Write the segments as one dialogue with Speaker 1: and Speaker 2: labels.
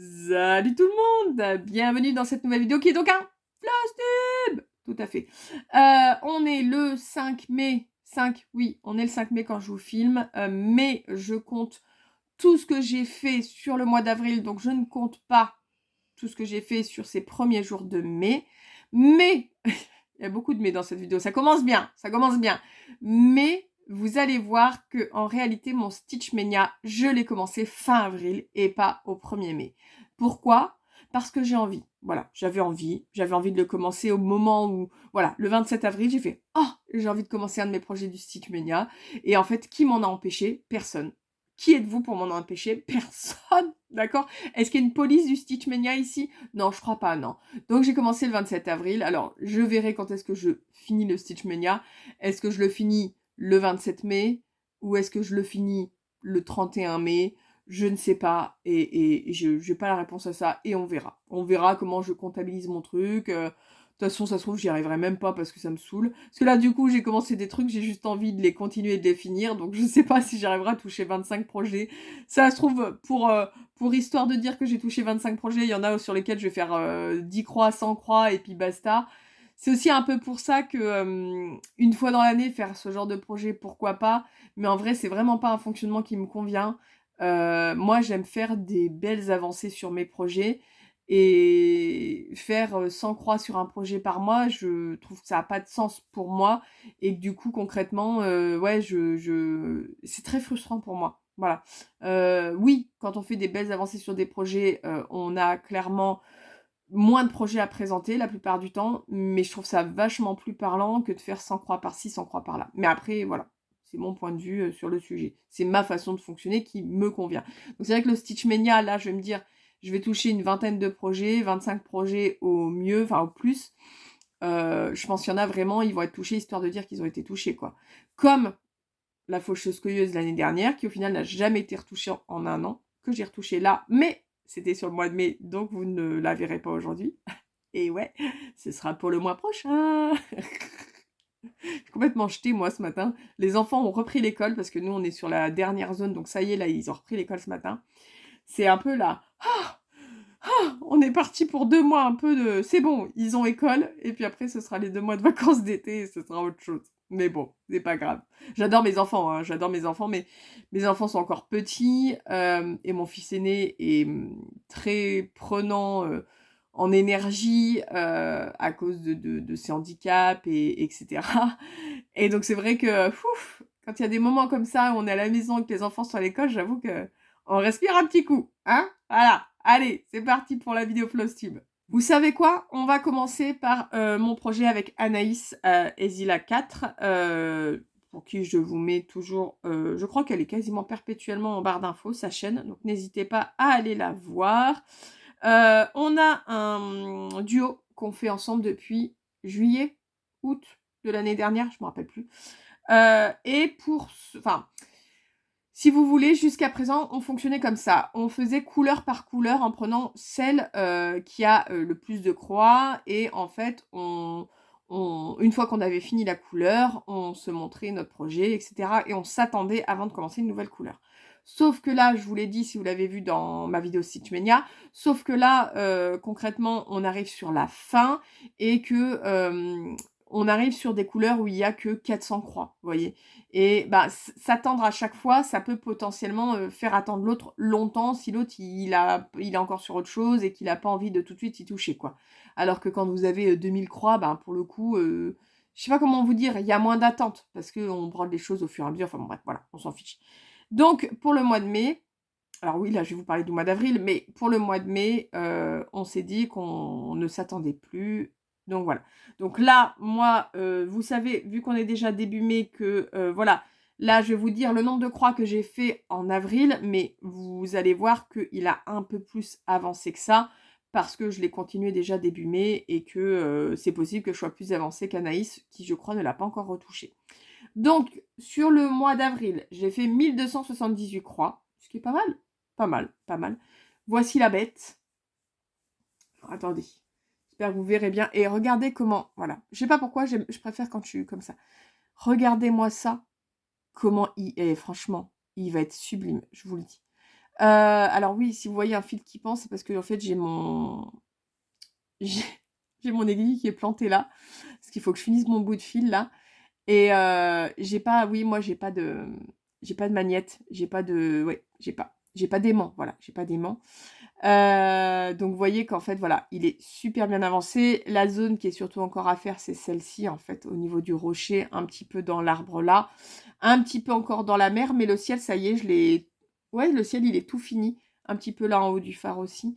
Speaker 1: Salut tout le monde, bienvenue dans cette nouvelle vidéo qui est donc un Flosstube. Tout à fait. On est le 5 mai. 5, oui, on est le 5 mai quand je vous filme. Mais je compte tout ce que j'ai fait sur le mois d'avril. Donc je ne compte pas tout ce que j'ai fait sur ces premiers jours de mai. Mais, il y a beaucoup de mais dans cette vidéo. Ça commence bien, ça commence bien. Mais vous allez voir que en réalité, mon Stitch Mania, je l'ai commencé fin avril et pas au 1er mai. Pourquoi? Parce que j'ai envie. Voilà, j'avais envie de le commencer au moment où, voilà, le 27 avril, j'ai fait « Oh, j'ai envie de commencer un de mes projets du Stitch Mania ». Et en fait, qui m'en a empêché? Personne. Qui êtes-vous pour m'en empêcher? Personne, d'accord? Est-ce qu'il y a une police du Stitch Mania ici? Non, je crois pas, non. Donc j'ai commencé le 27 avril. Alors, je verrai quand est-ce que je finis le Stitch Mania. Est-ce que je le finis le 27 mai? Ou est-ce que je le finis le 31 mai? Je ne sais pas. Et je n'ai pas la réponse à ça. Et on verra. On verra comment je comptabilise mon truc. De toute façon, ça se trouve, j'y arriverai même pas parce que ça me saoule. Parce que là, du coup, j'ai commencé des trucs, j'ai juste envie de les continuer et de les finir. Donc, je sais pas si j'arriverai à toucher 25 projets. Ça se trouve, pour histoire de dire que j'ai touché 25 projets, il y en a sur lesquels je vais faire 10 croix, 100 croix et puis basta. C'est aussi un peu pour ça que une fois dans l'année, faire ce genre de projet, pourquoi pas. Mais en vrai, c'est vraiment pas un fonctionnement qui me convient. Moi, j'aime faire des belles avancées sur mes projets. Et faire 100 croix sur un projet par mois, je trouve que ça n'a pas de sens pour moi. Et que du coup, concrètement, ouais, c'est très frustrant pour moi. Voilà. Oui, quand on fait des belles avancées sur des projets, on a clairement moins de projets à présenter la plupart du temps, mais je trouve ça vachement plus parlant que de faire 100 croix par-ci, 100 croix par-là. Mais après, voilà, c'est mon point de vue sur le sujet. C'est ma façon de fonctionner qui me convient. Donc c'est vrai que le Stitch Mania, là, je vais me dire, je vais toucher une vingtaine de projets, 25 projets au mieux, enfin au plus. Je pense qu'il y en a vraiment, ils vont être touchés histoire de dire qu'ils ont été touchés, quoi. Comme la faucheuse cueilleuse l'année dernière, qui au final n'a jamais été retouchée en un an, que j'ai retouché là, mais c'était sur le mois de mai, donc vous ne la verrez pas aujourd'hui. Et ouais, ce sera pour le mois prochain. J'ai complètement jeté, moi, ce matin. Les enfants ont repris l'école, parce que nous, on est sur la dernière zone, donc ça y est, là, ils ont repris l'école ce matin. C'est un peu là. On est parti pour 2 mois un peu de... C'est bon, ils ont école, et puis après, ce sera les 2 mois de vacances d'été, et ce sera autre chose. Mais bon, c'est pas grave. J'adore mes enfants, hein, j'adore mes enfants, mais mes enfants sont encore petits, et mon fils aîné est très prenant en énergie à cause de ses handicaps, etc. Et donc c'est vrai que quand il y a des moments comme ça, où on est à la maison et que les enfants sont à l'école, j'avoue que on respire un petit coup, hein? Voilà. Allez, c'est parti pour la vidéo Flosstube. Vous savez quoi? On va commencer par mon projet avec Anaïs Ezila 4, pour qui je vous mets toujours... je crois qu'elle est quasiment perpétuellement en barre d'infos, sa chaîne, donc n'hésitez pas à aller la voir. On a un duo qu'on fait ensemble depuis juillet, août de l'année dernière, je ne me rappelle plus. Et pour... Enfin... Si vous voulez, jusqu'à présent, on fonctionnait comme ça. On faisait couleur par couleur en prenant celle qui a le plus de croix. Et en fait, une fois qu'on avait fini la couleur, on se montrait notre projet, etc. Et on s'attendait avant de commencer une nouvelle couleur. Sauf que là, je vous l'ai dit, si vous l'avez vu dans ma vidéo Stitch Mania, sauf que là, concrètement, on arrive sur la fin et que on arrive sur des couleurs où il n'y a que 400 croix, vous voyez. Et bah, s'attendre à chaque fois, ça peut potentiellement faire attendre l'autre longtemps si l'autre il est encore sur autre chose et qu'il n'a pas envie de tout de suite y toucher, quoi. Alors que quand vous avez 2000 croix, bah, pour le coup, je sais pas comment vous dire, il y a moins d'attente parce qu'on brode les choses au fur et à mesure. Enfin bon, bref, voilà, on s'en fiche. Donc, pour le mois de mai, alors oui, là, je vais vous parler du mois d'avril, mais pour le mois de mai, on s'est dit qu'on ne s'attendait plus. Donc voilà. Donc là, moi, vous savez, vu qu'on est déjà début mai, que voilà, là, je vais vous dire le nombre de croix que j'ai fait en avril, mais vous allez voir qu'il a un peu plus avancé que ça, parce que je l'ai continué déjà début mai, et que c'est possible que je sois plus avancée qu'Anaïs, qui, je crois, ne l'a pas encore retouché. Donc, sur le mois d'avril, j'ai fait 1278 croix, ce qui est pas mal. Pas mal, pas mal. Voici la bête. Alors, attendez. J'espère que vous verrez bien. Et regardez comment... Voilà. Je sais pas pourquoi, je préfère quand je suis comme ça. Regardez-moi ça. Comment il est. Franchement, il va être sublime, je vous le dis. Alors oui, si vous voyez un fil qui pend, c'est parce que en fait, j'ai j'ai mon aiguille qui est plantée là, parce qu'il faut que je finisse mon bout de fil là et j'ai pas oui, moi, j'ai pas de magnette, j'ai pas d'aimant, voilà, j'ai pas d'aimant. Donc vous voyez qu'en fait, voilà, il est super bien avancé. La zone qui est surtout encore à faire, c'est celle-ci, en fait, au niveau du rocher, un petit peu dans l'arbre là, un petit peu encore dans la mer, mais le ciel, ça y est, ouais, le ciel, il est tout fini. Un petit peu là en haut du phare aussi.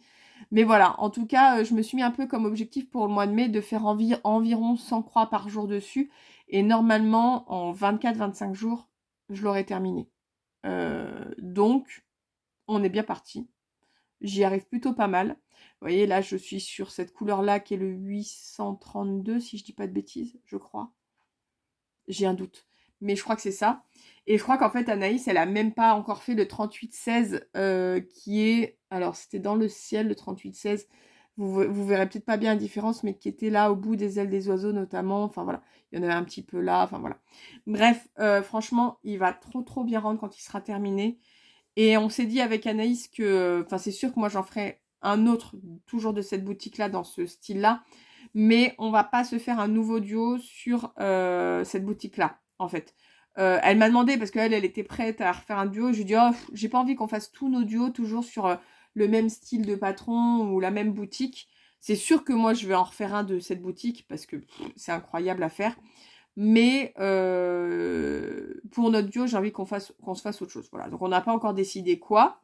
Speaker 1: Mais voilà, en tout cas, je me suis mis un peu comme objectif pour le mois de mai de faire environ 100 croix par jour dessus. Et normalement, en 24-25 jours, je l'aurai terminé. Donc, on est bien parti. J'y arrive plutôt pas mal. Vous voyez, là, je suis sur cette couleur-là qui est le 832, si je dis pas de bêtises, je crois. J'ai un doute. Mais je crois que c'est ça. Et je crois qu'en fait, Anaïs, elle a même pas encore fait le 38-16 qui est... Alors, c'était dans le ciel, le 38-16. Vous verrez peut-être pas bien la différence, mais qui était là au bout des ailes des oiseaux notamment. Enfin, voilà. Il y en avait un petit peu là. Enfin, voilà. Bref, franchement, il va trop bien rendre quand il sera terminé. Et on s'est dit avec Anaïs que, enfin c'est sûr que moi j'en ferai un autre, toujours de cette boutique-là, dans ce style-là, mais on va pas se faire un nouveau duo sur cette boutique-là, en fait. Elle m'a demandé, parce qu'elle, elle était prête à refaire un duo, je lui ai dit, oh, j'ai pas envie qu'on fasse tous nos duos toujours sur le même style de patron ou la même boutique. C'est sûr que moi je vais en refaire un de cette boutique, parce que c'est incroyable à faire. Mais pour notre duo, j'ai envie qu'on se fasse autre chose. Voilà. Donc on n'a pas encore décidé quoi.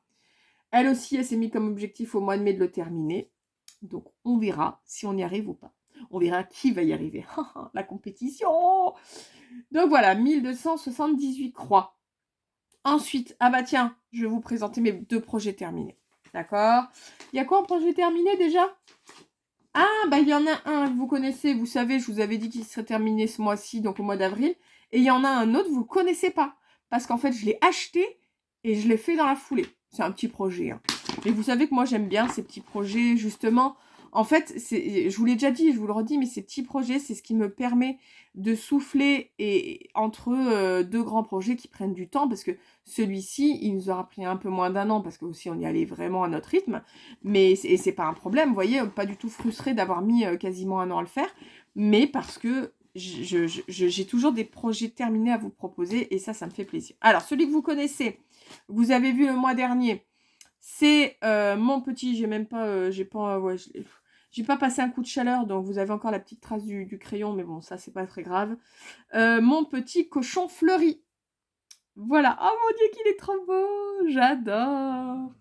Speaker 1: Elle aussi, elle s'est mis comme objectif au mois de mai de le terminer. Donc on verra si on y arrive ou pas. On verra qui va y arriver. La compétition. Donc voilà, 1278 croix. Ensuite, ah bah tiens, je vais vous présenter mes 2 projets terminés. D'accord? Il y a quoi en projet terminé déjà? Ah, bah il y en a un que vous connaissez, vous savez, je vous avais dit qu'il serait terminé ce mois-ci, donc au mois d'avril. Et il y en a un autre, vous ne le connaissez pas. Parce qu'en fait, je l'ai acheté et je l'ai fait dans la foulée. C'est un petit projet. Hein. Et vous savez que moi, j'aime bien ces petits projets, justement. En fait, je vous l'ai déjà dit, je vous le redis, mais ces petits projets, c'est ce qui me permet de souffler et entre 2 grands projets qui prennent du temps. Parce que celui-ci, il nous aura pris un peu moins d'1 an, parce que aussi on y allait vraiment à notre rythme. Mais c'est pas un problème, vous voyez, pas du tout frustrée d'avoir mis quasiment 1 an à le faire, mais parce que j'ai toujours des projets terminés à vous proposer et ça me fait plaisir. Alors, celui que vous connaissez, vous avez vu le mois dernier, c'est mon petit, j'ai pas passé un coup de chaleur, donc vous avez encore la petite trace du crayon, mais bon, ça c'est pas très grave. Mon petit cochon fleuri. Voilà. Oh mon Dieu, qu'il est trop beau. J'adore.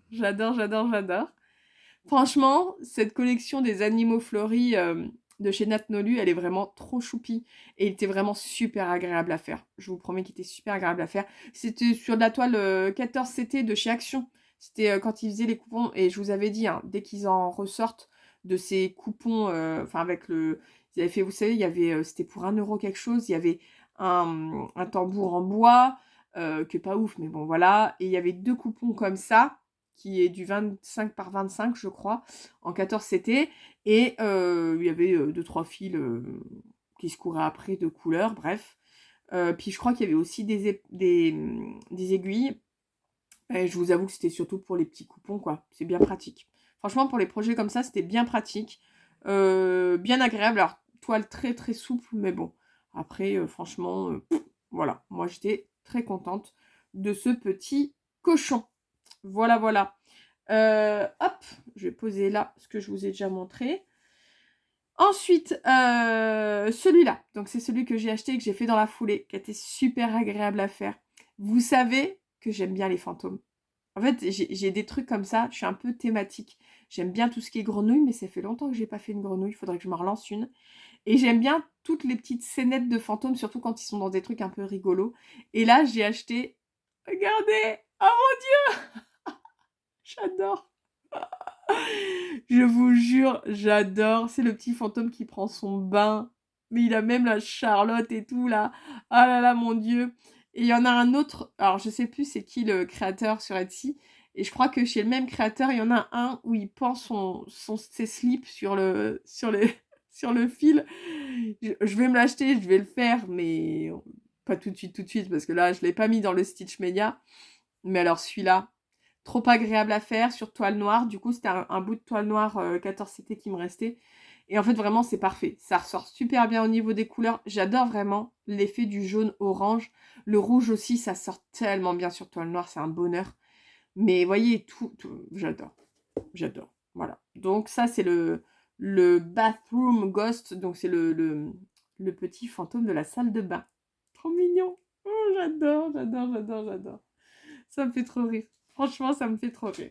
Speaker 1: Franchement, cette collection des animaux fleuris de chez Nat Nolu, elle est vraiment trop choupie. Et il était vraiment super agréable à faire. Je vous promets qu'il était super agréable à faire. C'était sur de la toile 14CT de chez Action. C'était quand ils faisaient les coupons. Et je vous avais dit, hein, dès qu'ils en ressortent de ces coupons, enfin avec le... Ils avaient fait, vous savez, il y avait, c'était pour 1 € quelque chose. Il y avait un tambour en bois, que pas ouf, mais bon voilà. Et il y avait 2 coupons comme ça qui est du 25 par 25, je crois, en 14 CT. Et il y avait 2-3 fils qui se couraient après de couleurs, bref. Puis je crois qu'il y avait aussi des aiguilles. Et je vous avoue que c'était surtout pour les petits coupons, quoi. C'est bien pratique. Franchement, pour les projets comme ça, c'était bien pratique. Bien agréable. Alors, toile très souple, mais bon. Après, franchement, voilà. Moi, j'étais très contente de ce petit cochon. Voilà. Hop, je vais poser là ce que je vous ai déjà montré. Ensuite, celui-là. Donc, c'est celui que j'ai acheté et que j'ai fait dans la foulée, qui a été super agréable à faire. Vous savez que j'aime bien les fantômes. En fait, j'ai des trucs comme ça, je suis un peu thématique. J'aime bien tout ce qui est grenouille, mais ça fait longtemps que j'ai pas fait une grenouille, il faudrait que je me relance une. Et j'aime bien toutes les petites scénettes de fantômes, surtout quand ils sont dans des trucs un peu rigolos. Et là, j'ai acheté... Regardez! Oh mon Dieu! J'adore! Je vous jure, j'adore. C'est le petit fantôme qui prend son bain. Mais il a même la Charlotte et tout, là. Ah là là, mon Dieu. Et il y en a un autre, alors je sais plus c'est qui le créateur sur Etsy. Et je crois que chez le même créateur, il y en a un où il pend ses slips sur le fil. Je vais me l'acheter, je vais le faire, mais pas tout de suite, parce que là, je ne l'ai pas mis dans le Stitch Media. Mais alors celui-là, trop agréable à faire sur toile noire. Du coup, c'était un bout de toile noire 14CT qui me restait. Et en fait, vraiment, c'est parfait. Ça ressort super bien au niveau des couleurs. J'adore vraiment l'effet du jaune-orange. Le rouge aussi, ça sort tellement bien sur toile noire. C'est un bonheur. Mais voyez, j'adore. J'adore. Voilà. Donc ça, c'est le Bathroom Ghost. Donc c'est le petit fantôme de la salle de bain. Trop mignon. Oh, j'adore, j'adore, j'adore, j'adore. Ça me fait trop rire. Franchement, ça me fait trop rire.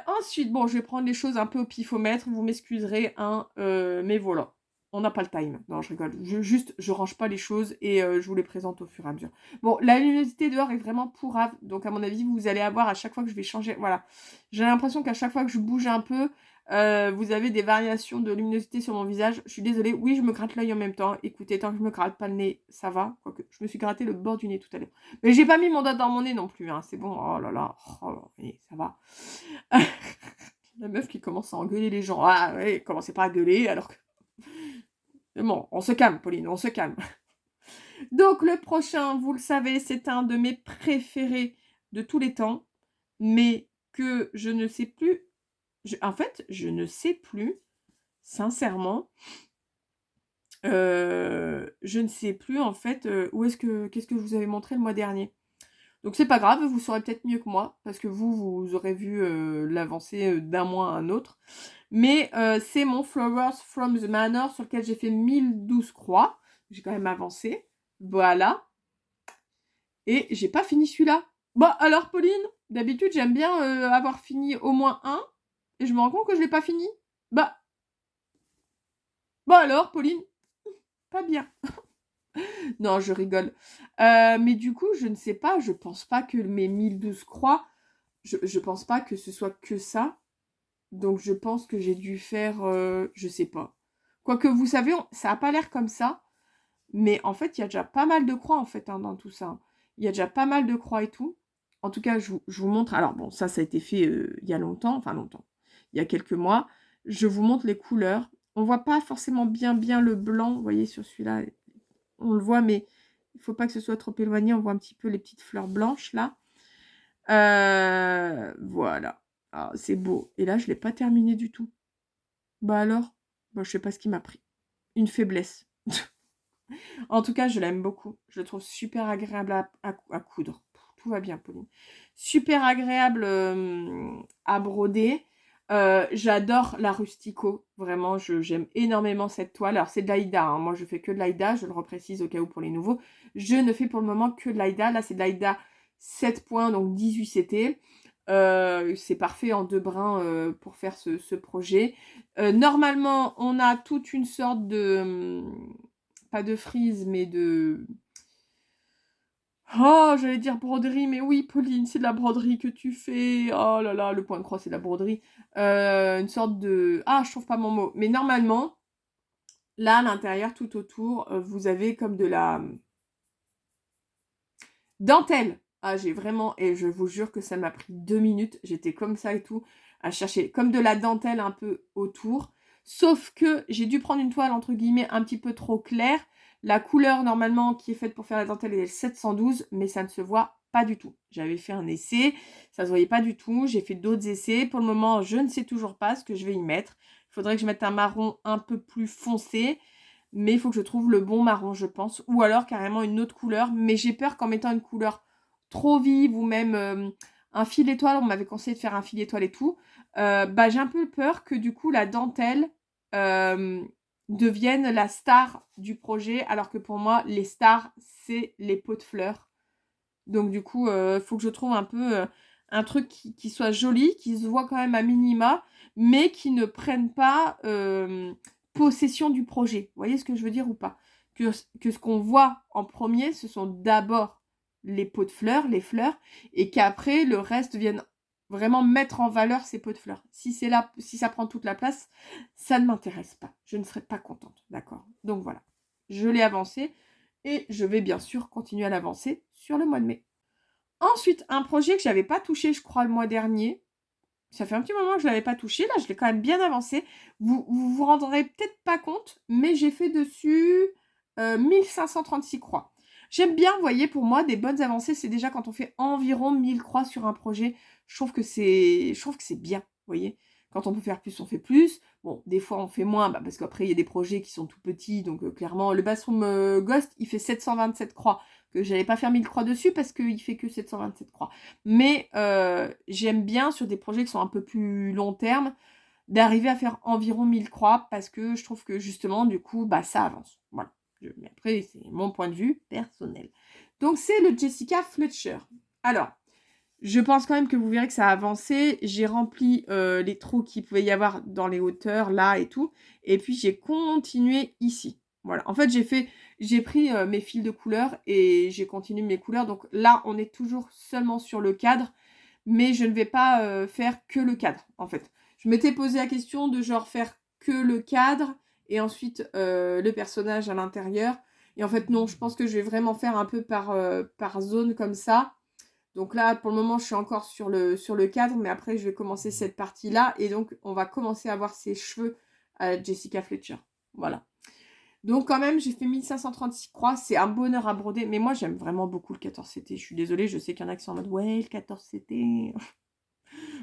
Speaker 1: Ensuite, bon, je vais prendre les choses un peu au pifomètre. Vous m'excuserez, hein, mais voilà. On n'a pas le time. Non, je rigole. Je range pas les choses et je vous les présente au fur et à mesure. Bon, la luminosité dehors est vraiment pourrave. Donc, à mon avis, vous allez avoir à chaque fois que je vais changer... Voilà. J'ai l'impression qu'à chaque fois que je bouge un peu, vous avez des variations de luminosité sur mon visage. Je suis désolée. Oui, je me gratte l'œil en même temps. Écoutez, tant que je me gratte pas le nez, ça va. Quoique, je me suis gratté le bord du nez tout à l'heure. Mais j'ai pas mis mon doigt dans mon nez non plus. Hein. C'est bon. Oh là là. Oh, oui, ça va. La meuf qui commence à engueuler les gens. Ah ouais, commencez pas à gueuler alors que... Mais bon, on se calme, Pauline, on se calme. Donc le prochain, vous le savez, c'est un de mes préférés de tous les temps, mais que je ne sais plus... En fait, je ne sais plus, sincèrement, je ne sais plus en fait qu'est-ce que je vous avais montré le mois dernier. Donc c'est pas grave, vous saurez peut-être mieux que moi, parce que vous aurez vu l'avancée d'un mois à un autre. Mais c'est mon Flowers from the Manor sur lequel j'ai fait 1012 croix. J'ai quand même avancé. Voilà. Et j'ai pas fini celui-là. Bon, alors Pauline, d'habitude j'aime bien avoir fini au moins un. Et je me rends compte que je l'ai pas fini. Bah alors Pauline, pas bien. Non, je rigole. Mais du coup, je ne sais pas, je pense pas que mes 1012 croix, je pense pas que ce soit que ça. Donc je pense que j'ai dû faire, je sais pas. Quoique vous savez, ça a pas l'air comme ça. Mais en fait, il y a déjà pas mal de croix en fait hein, dans tout ça. Il y a déjà pas mal de croix et tout. En tout cas, je vous montre. Alors bon, ça a été fait il y a longtemps. Enfin longtemps. Il y a quelques mois. Je vous montre les couleurs. On voit pas forcément bien le blanc. Vous voyez sur celui-là. On le voit, mais il faut pas que ce soit trop éloigné. On voit un petit peu les petites fleurs blanches là. Voilà. Ah, c'est beau. Et là, je l'ai pas terminé du tout. Bah alors, bah, je sais pas ce qui m'a pris. Une faiblesse. En tout cas, je l'aime beaucoup. Je le trouve super agréable à coudre. Tout va bien, Pauline. Super agréable à broder. J'adore la Rustico. Vraiment, j'aime énormément cette toile. Alors, c'est de l'Aïda. Hein. Moi, je fais que de l'Aïda. Je le reprécise au cas où pour les nouveaux. Je ne fais pour le moment que de l'Aïda. Là, c'est de l'Aïda 7 points, donc 18 CT. C'est parfait en 2 brins pour faire ce projet. Normalement, on a toute une sorte de... pas de frise, mais de... Oh, j'allais dire broderie, mais oui, Pauline, c'est de la broderie que tu fais. Oh là là, le point de croix, c'est de la broderie. Une sorte de... Ah, je trouve pas mon mot. Mais normalement, là, à l'intérieur, tout autour, vous avez comme de la... dentelle. Ah, j'ai vraiment... Et je vous jure que ça m'a pris 2 minutes. J'étais comme ça et tout, à chercher comme de la dentelle un peu autour. Sauf que j'ai dû prendre une toile, entre guillemets, un petit peu trop claire. La couleur, normalement, qui est faite pour faire la dentelle, est le 712, mais ça ne se voit pas du tout. J'avais fait un essai, ça ne se voyait pas du tout. J'ai fait d'autres essais. Pour le moment, je ne sais toujours pas ce que je vais y mettre. Il faudrait que je mette un marron un peu plus foncé, mais il faut que je trouve le bon marron, je pense. Ou alors carrément une autre couleur. Mais j'ai peur qu'en mettant une couleur trop vive ou même un fil étoile, on m'avait conseillé de faire un fil étoile et tout, bah, j'ai un peu peur que du coup la dentelle devienne la star du projet, alors que pour moi, les stars, c'est les pots de fleurs. Donc du coup, faut que je trouve un peu un truc qui soit joli, qui se voit quand même à minima, mais qui ne prenne pas possession du projet. Vous voyez ce que je veux dire ou pas? Que ce qu'on voit en premier, ce sont d'abord les pots de fleurs, les fleurs, et qu'après, le reste vienne vraiment mettre en valeur ces pots de fleurs. Si c'est là, si ça prend toute la place, ça ne m'intéresse pas. Je ne serai pas contente, d'accord? Donc voilà, je l'ai avancé et je vais bien sûr continuer à l'avancer sur le mois de mai. Ensuite, un projet que je n'avais pas touché, je crois, le mois dernier. Ça fait un petit moment que je ne l'avais pas touché. Là, je l'ai quand même bien avancé. Vous rendrez peut-être pas compte, mais j'ai fait dessus 1536 croix. J'aime bien, vous voyez, pour moi, des bonnes avancées, c'est déjà quand on fait environ 1000 croix sur un projet. Je trouve que c'est bien, vous voyez. Quand on peut faire plus, on fait plus. Bon, des fois, on fait moins, parce qu'après, il y a des projets qui sont tout petits. Donc, clairement, le Bathroom Ghost, il fait 727 croix. Que j'allais pas faire 1000 croix dessus parce qu'il fait que 727 croix. Mais j'aime bien, sur des projets qui sont un peu plus long terme, d'arriver à faire environ 1000 croix parce que je trouve que, justement, du coup, ça avance. Voilà. Mais après, c'est mon point de vue personnel. Donc, c'est le Jessica Fletcher. Alors, je pense quand même que vous verrez que ça a avancé. J'ai rempli les trous qu'il pouvait y avoir dans les hauteurs, là et tout. Et puis, j'ai continué ici. Voilà. En fait, j'ai pris mes fils de couleur et j'ai continué mes couleurs. Donc là, on est toujours seulement sur le cadre. Mais je ne vais pas faire que le cadre, en fait. Je m'étais posé la question de genre faire que le cadre et ensuite le personnage à l'intérieur. Et en fait, non, je pense que je vais vraiment faire un peu par zone comme ça. Donc là, pour le moment, je suis encore sur le cadre, mais après, je vais commencer cette partie-là. Et donc, on va commencer à voir ses cheveux à Jessica Fletcher. Voilà. Donc quand même, j'ai fait 1536 croix. C'est un bonheur à broder. Mais moi, j'aime vraiment beaucoup le 14CT. Je suis désolée, je sais qu'il y en a qui sont en mode « Ouais, le 14CT... »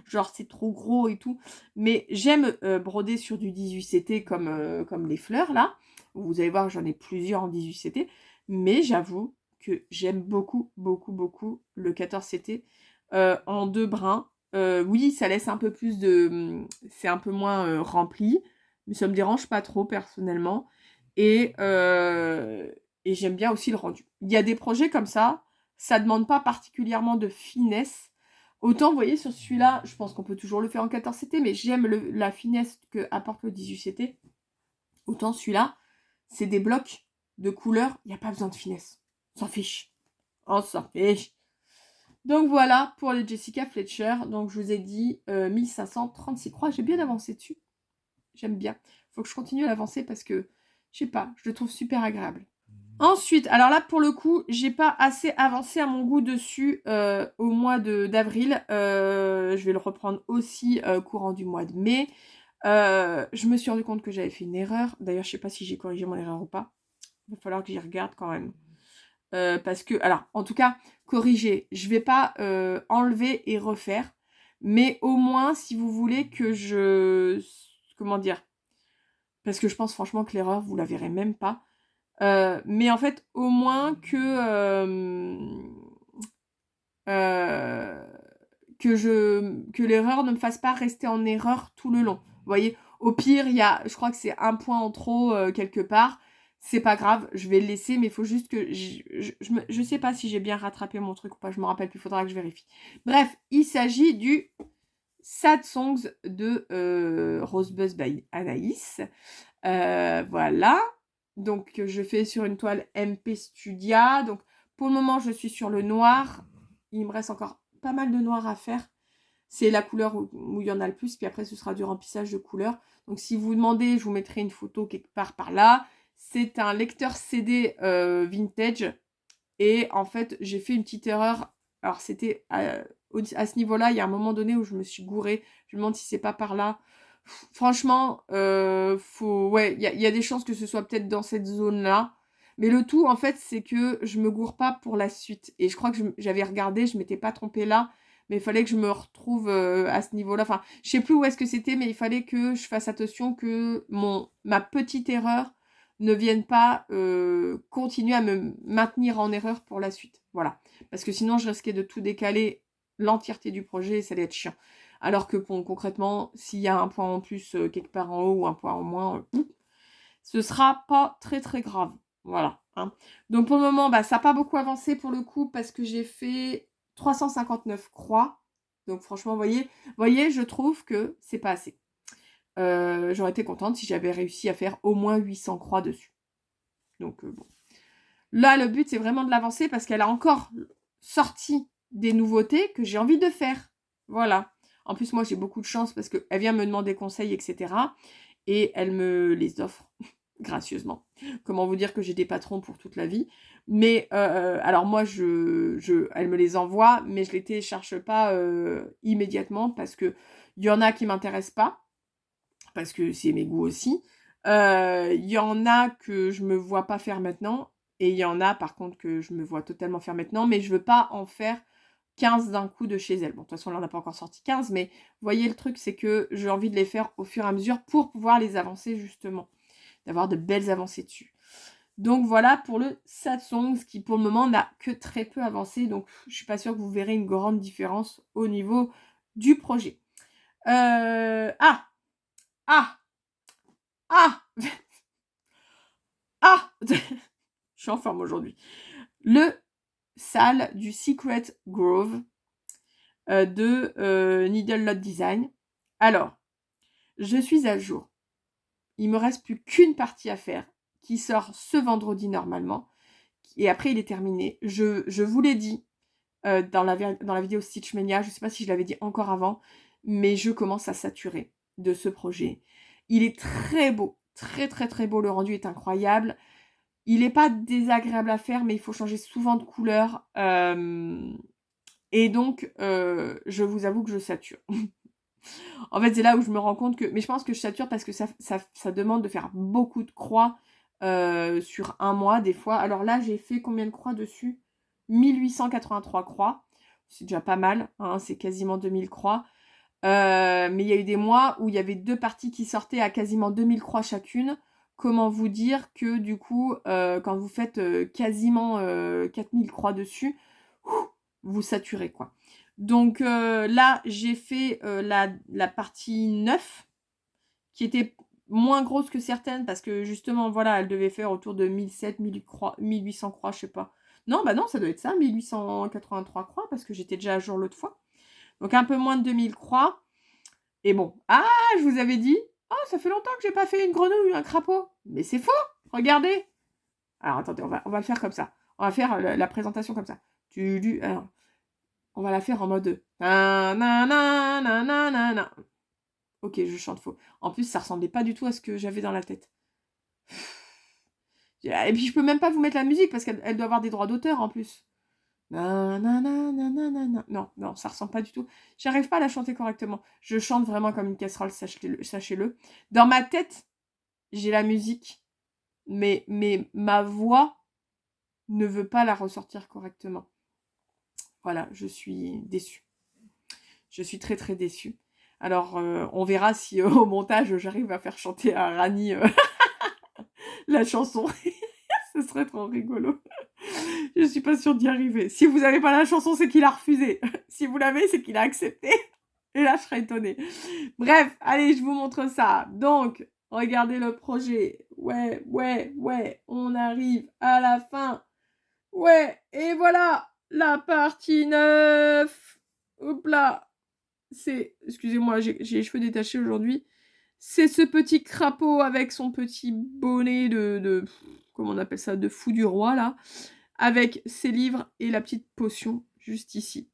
Speaker 1: Genre, c'est trop gros et tout. Mais j'aime broder sur du 18CT comme les fleurs, là. Vous allez voir, j'en ai plusieurs en 18CT. Mais j'avoue que j'aime beaucoup, beaucoup, beaucoup le 14CT en 2 brins. Oui, ça laisse un peu plus de... C'est un peu moins rempli. Mais ça me dérange pas trop, personnellement. Et, et j'aime bien aussi le rendu. Il y a des projets comme ça demande pas particulièrement de finesse. Autant, vous voyez, sur celui-là, je pense qu'on peut toujours le faire en 14CT, mais j'aime la finesse que apporte le 18CT. Autant celui-là, c'est des blocs de couleurs, il n'y a pas besoin de finesse. On s'en fiche. On s'en fiche. Donc voilà pour les Jessica Fletcher. Donc je vous ai dit 1536 croix. J'ai bien avancé dessus. J'aime bien. Il faut que je continue à l'avancer parce que, je sais pas, je le trouve super agréable. Ensuite, alors là, pour le coup, j'ai pas assez avancé à mon goût dessus au mois d'avril. Je vais le reprendre aussi courant du mois de mai. Je me suis rendu compte que j'avais fait une erreur. D'ailleurs, je sais pas si j'ai corrigé mon erreur ou pas. Il va falloir que j'y regarde quand même. Parce que, alors, en tout cas, corriger. Je vais pas enlever et refaire. Mais au moins, si vous voulez que je... Comment dire? Parce que je pense franchement que l'erreur, vous la verrez même pas. Mais en fait, au moins que l'erreur ne me fasse pas rester en erreur tout le long. Vous voyez, au pire, je crois que c'est un point en trop quelque part. C'est pas grave, je vais le laisser, mais il faut juste que... Je sais pas si j'ai bien rattrapé mon truc ou pas, je me rappelle plus, il faudra que je vérifie. Bref, il s'agit du Sad Songs de Rosebud by Anaïs. Voilà. Donc, je fais sur une toile MP Studia. Donc, pour le moment, je suis sur le noir. Il me reste encore pas mal de noir à faire. C'est la couleur où il y en a le plus. Puis après, ce sera du remplissage de couleurs. Donc, si vous demandez, je vous mettrai une photo quelque part par là. C'est un lecteur CD vintage. Et en fait, j'ai fait une petite erreur. Alors, c'était à ce niveau-là, il y a un moment donné où je me suis gourée. Je me demande si c'est pas par là. Franchement, ouais, il y a des chances que ce soit peut-être dans cette zone-là. Mais le tout, en fait, c'est que je me gourre pas pour la suite. Et je crois que j'avais regardé, je m'étais pas trompée là. Mais il fallait que je me retrouve à ce niveau-là. Enfin, je sais plus où est-ce que c'était, mais il fallait que je fasse attention que ma petite erreur ne vienne pas continuer à me maintenir en erreur pour la suite. Voilà. Parce que sinon, je risquais de tout décaler l'entièreté du projet et ça allait être chiant. Alors que bon, concrètement, s'il y a un point en plus quelque part en haut ou un point en moins, ce sera pas très très grave. Voilà. Hein. Donc pour le moment, ça n'a pas beaucoup avancé pour le coup parce que j'ai fait 359 croix. Donc franchement, voyez, je trouve que c'est pas assez. J'aurais été contente si j'avais réussi à faire au moins 800 croix dessus. Donc bon. Là, le but, c'est vraiment de l'avancer parce qu'elle a encore sorti des nouveautés que j'ai envie de faire. Voilà. En plus, moi, j'ai beaucoup de chance parce qu'elle vient me demander conseils, etc. Et elle me les offre gracieusement. Comment vous dire que j'ai des patrons pour toute la vie. Mais, alors moi, elle me les envoie, mais je les télécharge pas immédiatement parce que il y en a qui m'intéressent pas. Parce que c'est mes goûts aussi. Il y en a que je me vois pas faire maintenant. Et il y en a, par contre, que je me vois totalement faire maintenant, mais je veux pas en faire 15 d'un coup de chez elle. Bon, de toute façon, là, on n'a pas encore sorti 15, mais vous voyez, le truc, c'est que j'ai envie de les faire au fur et à mesure pour pouvoir les avancer, justement. D'avoir de belles avancées dessus. Donc, voilà pour le Satsong, qui, pour le moment, n'a que très peu avancé. Donc, je suis pas sûre que vous verrez une grande différence au niveau du projet. Ah! Ah! Ah! Ah! Je suis en forme aujourd'hui. Le salle du Secret Grove de Needle Lot Design. Alors, je suis à jour. Il me reste plus qu'une partie à faire qui sort ce vendredi normalement. Et après, il est terminé. Je vous l'ai dit dans la vidéo Stitchmania. Je ne sais pas si je l'avais dit encore avant, mais je commence à saturer de ce projet. Il est très beau. Très, très, très beau. Le rendu est incroyable. Il n'est pas désagréable à faire, mais il faut changer souvent de couleur. Et donc, je vous avoue que je sature. En fait, c'est là où je me rends compte que... Mais je pense que je sature parce que ça demande de faire beaucoup de croix sur un mois, des fois. Alors là, j'ai fait combien de croix dessus? 1883 croix. C'est déjà pas mal, hein, c'est quasiment 2000 croix. Mais il y a eu des mois où il y avait 2 parties qui sortaient à quasiment 2000 croix chacune. Comment vous dire que du coup, quand vous faites quasiment 4000 croix dessus, vous saturez quoi. Donc là, j'ai fait la partie 9, qui était moins grosse que certaines, parce que justement, voilà, elle devait faire autour de 1700, 1800 croix, je sais pas. Non, bah non, ça doit être ça, 1883 croix, parce que j'étais déjà à jour l'autre fois. Donc un peu moins de 2000 croix. Et bon, ah, je vous avais dit, oh, ça fait longtemps que j'ai pas fait une grenouille ou un crapaud. Mais c'est faux, regardez. Alors attendez, on va le faire comme ça. On va faire la présentation comme ça. Alors, on va la faire en mode na. Ok, je chante faux. En plus, ça ressemblait pas du tout à ce que j'avais dans la tête. Et puis je peux même pas vous mettre la musique parce qu'elle doit avoir des droits d'auteur en plus. Non, non, ça ressemble pas du tout. J'arrive pas à la chanter correctement. Je chante vraiment comme une casserole, sachez-le. Dans ma tête, j'ai la musique, mais ma voix ne veut pas la ressortir correctement. Voilà, je suis déçue. Je suis très très déçue. Alors, on verra si au montage, j'arrive à faire chanter à Rani la chanson. Ce serait trop rigolo. Je suis pas sûre d'y arriver. Si vous n'avez pas la chanson, c'est qu'il a refusé. Si vous l'avez, c'est qu'il a accepté. Et là, je serais étonnée. Bref, allez, je vous montre ça. Donc, regardez le projet. Ouais, on arrive à la fin. Ouais, et voilà, la partie 9. Hop là. C'est, excusez-moi, j'ai les cheveux détachés aujourd'hui. C'est ce petit crapaud avec son petit bonnet de comment on appelle ça, de fou du roi, là. Avec ses livres et la petite potion, juste ici.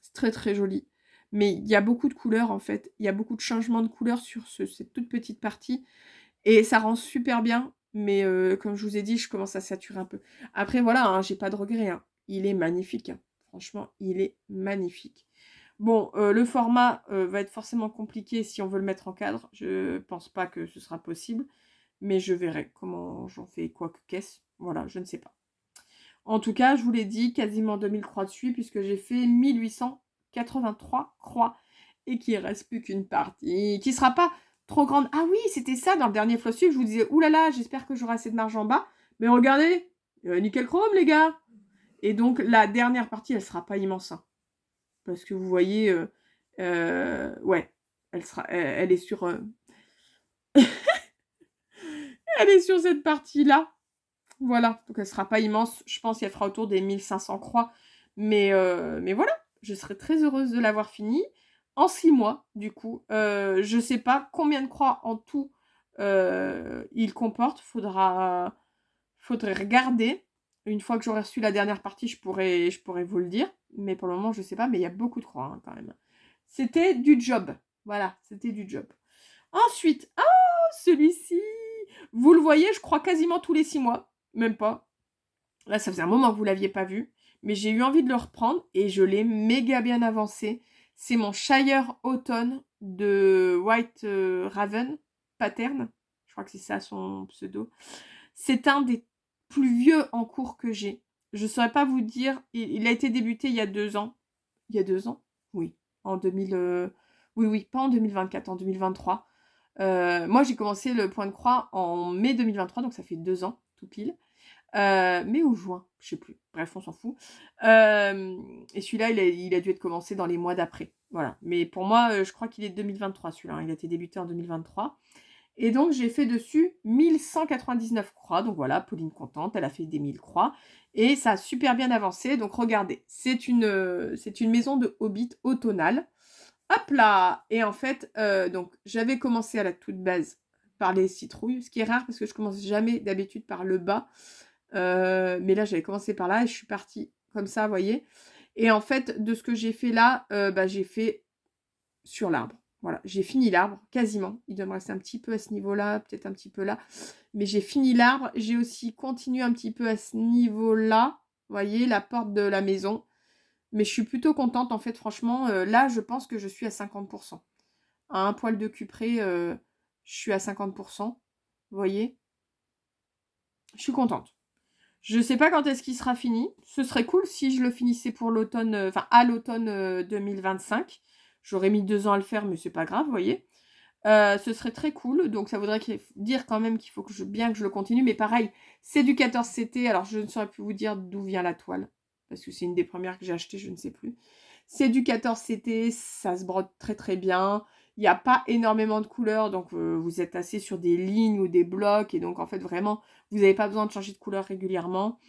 Speaker 1: C'est très, très joli. Mais il y a beaucoup de couleurs, en fait. Il y a beaucoup de changements de couleurs sur cette toute petite partie. Et ça rend super bien. Mais comme je vous ai dit, je commence à saturer un peu. Après, voilà, hein, j'ai pas de regrets. Hein. Il est magnifique. Hein. Franchement, il est magnifique. Bon, le format va être forcément compliqué si on veut le mettre en cadre. Je pense pas que ce sera possible. Mais je verrai comment j'en fais quoi que qu'est-ce. Voilà, je ne sais pas. En tout cas, je vous l'ai dit, quasiment 2000 croix dessus, puisque j'ai fait 1883 croix. Et qu'il ne reste plus qu'une partie, qui ne sera pas trop grande. Ah oui, c'était ça, dans le dernier flossu, je vous disais, oulala, j'espère que j'aurai assez de marge en bas. Mais regardez, nickel chrome, les gars. Et donc, la dernière partie, elle ne sera pas immense. Hein, parce que vous voyez, ouais, elle est sur... elle est sur cette partie-là. Voilà, donc elle sera pas immense. Je pense qu'elle fera autour des 1500 croix. Mais voilà, je serai très heureuse de l'avoir fini. En 6 mois, du coup. Je sais pas combien de croix en tout il comporte. Faudrait regarder. Une fois que j'aurai reçu la dernière partie, je pourrais vous le dire. Mais pour le moment, je sais pas. Mais il y a beaucoup de croix hein, quand même. C'était du job. Voilà, c'était du job. Ensuite, celui-ci, vous le voyez, je crois quasiment tous les 6 mois. Même pas. Là, ça faisait un moment que vous ne l'aviez pas vu. Mais j'ai eu envie de le reprendre et je l'ai méga bien avancé. C'est mon Shire Autumn de White Raven Pattern. Je crois que c'est ça son pseudo. C'est un des plus vieux en cours que j'ai. Je ne saurais pas vous dire. Il a été débuté il y a 2 ans. Il y a 2 ans? Oui. En 2000. Oui, pas en 2024, en 2023. Moi, j'ai commencé le point de croix en mai 2023, donc ça fait 2 ans, tout pile. Mai ou juin, je sais plus. Bref, on s'en fout. Et celui-là, il a dû être commencé dans les mois d'après. Voilà. Mais pour moi, je crois qu'il est 2023, celui-là. Il a été débuté en 2023. Et donc, j'ai fait dessus 1199 croix. Donc voilà, Pauline contente, elle a fait des 1000 croix. Et ça a super bien avancé. Donc regardez, c'est une maison de Hobbit automnale. Hop là! Et en fait, donc j'avais commencé à la toute base par les citrouilles, ce qui est rare parce que je commence jamais d'habitude par le bas. Mais là, j'avais commencé par là et je suis partie comme ça, vous voyez. Et en fait, de ce que j'ai fait là, j'ai fait sur l'arbre. Voilà, j'ai fini l'arbre, quasiment. Il doit me rester un petit peu à ce niveau-là, peut-être un petit peu là. Mais j'ai fini l'arbre. J'ai aussi continué un petit peu à ce niveau-là. Vous voyez, la porte de la maison. Mais je suis plutôt contente, en fait, franchement. Là, je pense que je suis à 50%. À un poil de cupré, je suis à 50%. Vous voyez? Je suis contente. Je sais pas quand est-ce qu'il sera fini. Ce serait cool si je le finissais pour l'automne, à l'automne 2025. J'aurais mis 2 ans à le faire, mais c'est pas grave, vous voyez. Ce serait très cool. Donc ça voudrait dire quand même qu'il faut bien que je le continue. Mais pareil, c'est du 14CT. Alors je ne saurais plus vous dire d'où vient la toile. Parce que c'est une des premières que j'ai achetées, je ne sais plus. C'est du 14CT, ça se brode très très bien. Il n'y a pas énormément de couleurs, donc vous êtes assez sur des lignes ou des blocs. Et donc en fait vraiment, vous n'avez pas besoin de changer de couleur régulièrement.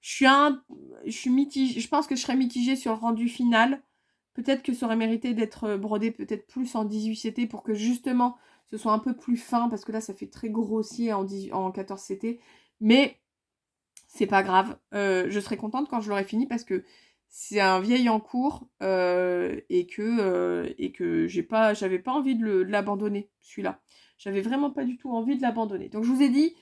Speaker 1: Je suis mitigée. Je pense que je serais mitigée sur le rendu final. Peut-être que ça aurait mérité d'être brodé peut-être plus en 18CT pour que justement ce soit un peu plus fin. Parce que là, ça fait très grossier en 14CT. Mais c'est pas grave. Je serai contente quand je l'aurai fini parce que c'est un vieil en cours et que j'avais pas envie de l'abandonner, celui-là. J'avais vraiment pas du tout envie de l'abandonner. Donc je vous ai dit